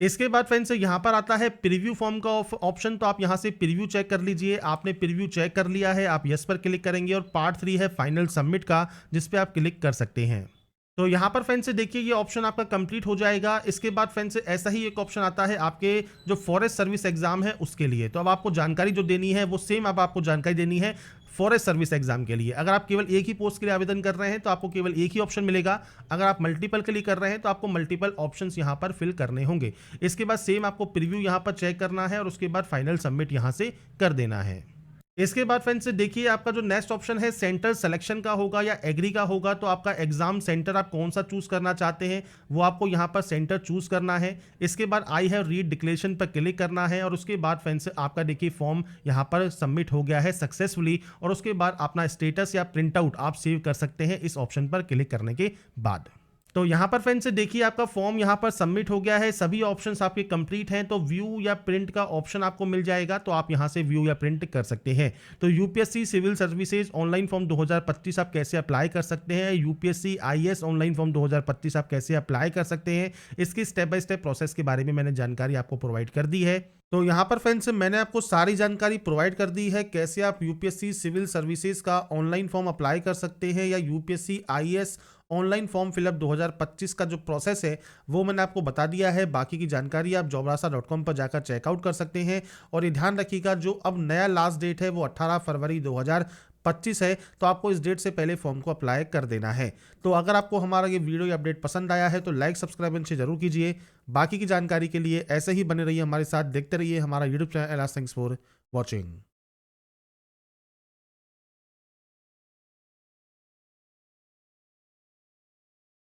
इसके बाद फ्रेंड्स यहाँ पर आता है प्रीव्यू फॉर्म का ऑप्शन, तो आप यहाँ से प्रीव्यू चेक कर लीजिए। आपने प्रीव्यू चेक कर लिया है, आप यस पर क्लिक करेंगे और पार्ट 3 है फाइनल सबमिट का जिस पे आप क्लिक कर सकते हैं। तो यहाँ पर फ्रेंड्स देखिए ये ऑप्शन आपका कंप्लीट हो जाएगा। इसके बाद फ्रेंड्स ऐसा ही एक ऑप्शन आता है आपके जो फॉरेस्ट सर्विस एग्जाम है उसके लिए। तो अब आपको जानकारी जो देनी है वो सेम अब आपको जानकारी देनी है फॉरेस्ट सर्विस एग्जाम के लिए। अगर आप केवल एक ही पोस्ट के लिए आवेदन कर रहे हैं तो आपको केवल एक ही ऑप्शन मिलेगा। अगर आप मल्टीपल के लिए कर रहे हैं तो आपको मल्टीपल ऑप्शंस यहाँ पर फिल करने होंगे। इसके बाद सेम आपको प्रीव्यू यहाँ पर चेक करना है और उसके बाद फाइनल सबमिट यहाँ से कर देना है। इसके बाद फ्रेंड्स देखिए आपका जो नेक्स्ट ऑप्शन है सेंटर सिलेक्शन का होगा या एग्री का होगा। तो आपका एग्जाम सेंटर आप कौन सा चूज करना चाहते हैं वो आपको यहाँ पर सेंटर चूज करना है। इसके बाद आई हैव रीड डिक्लेरेशन पर क्लिक करना है और उसके बाद फ्रेंड्स आपका देखिए फॉर्म यहाँ पर सबमिट हो गया है सक्सेसफुली। और उसके बाद अपना स्टेटस या प्रिंट आउट आप सेव कर सकते हैं इस ऑप्शन पर क्लिक करने के बाद। तो यहाँ पर फ्रेंड्स देखिए आपका फॉर्म यहाँ पर सबमिट हो गया है, सभी ऑप्शंस आपके कंप्लीट हैं। तो व्यू या प्रिंट का ऑप्शन आपको मिल जाएगा, तो आप यहाँ से व्यू या प्रिंट कर सकते हैं। तो UPSC civil services online form 2025 आप कैसे अप्लाई कर सकते हैं, यूपीएससी आईएएस ऑनलाइन फॉर्म 2025 आप कैसे अप्लाई कर सकते हैं, इसकी स्टेप बाय स्टेप प्रोसेस के बारे में मैंने जानकारी आपको प्रोवाइड कर दी है। तो यहाँ पर फ्रेंड्स मैंने आपको सारी जानकारी प्रोवाइड कर दी है कैसे आप यूपीएससी सिविल सर्विसेज का ऑनलाइन फॉर्म अप्लाई कर सकते हैं या UPSC IAS online form fill up 2025 का जो प्रोसेस है वो मैंने आपको बता दिया है। बाकी की जानकारी आप jobrasa.com पर जाकर चेकआउट कर सकते हैं। और ये ध्यान रखिएगा जो अब नया लास्ट डेट है वो 18 फरवरी 2025 है, तो आपको इस डेट से पहले फॉर्म को अप्लाई कर देना है। तो अगर आपको हमारा ये वीडियो या अपडेट पसंद आया है तो लाइक सब्सक्राइब इनसे जरूर कीजिए। बाकी की जानकारी के लिए ऐसे ही बने रहिए हमारे साथ, देखते रहिए हमारा YouTube channel. Thanks for watching.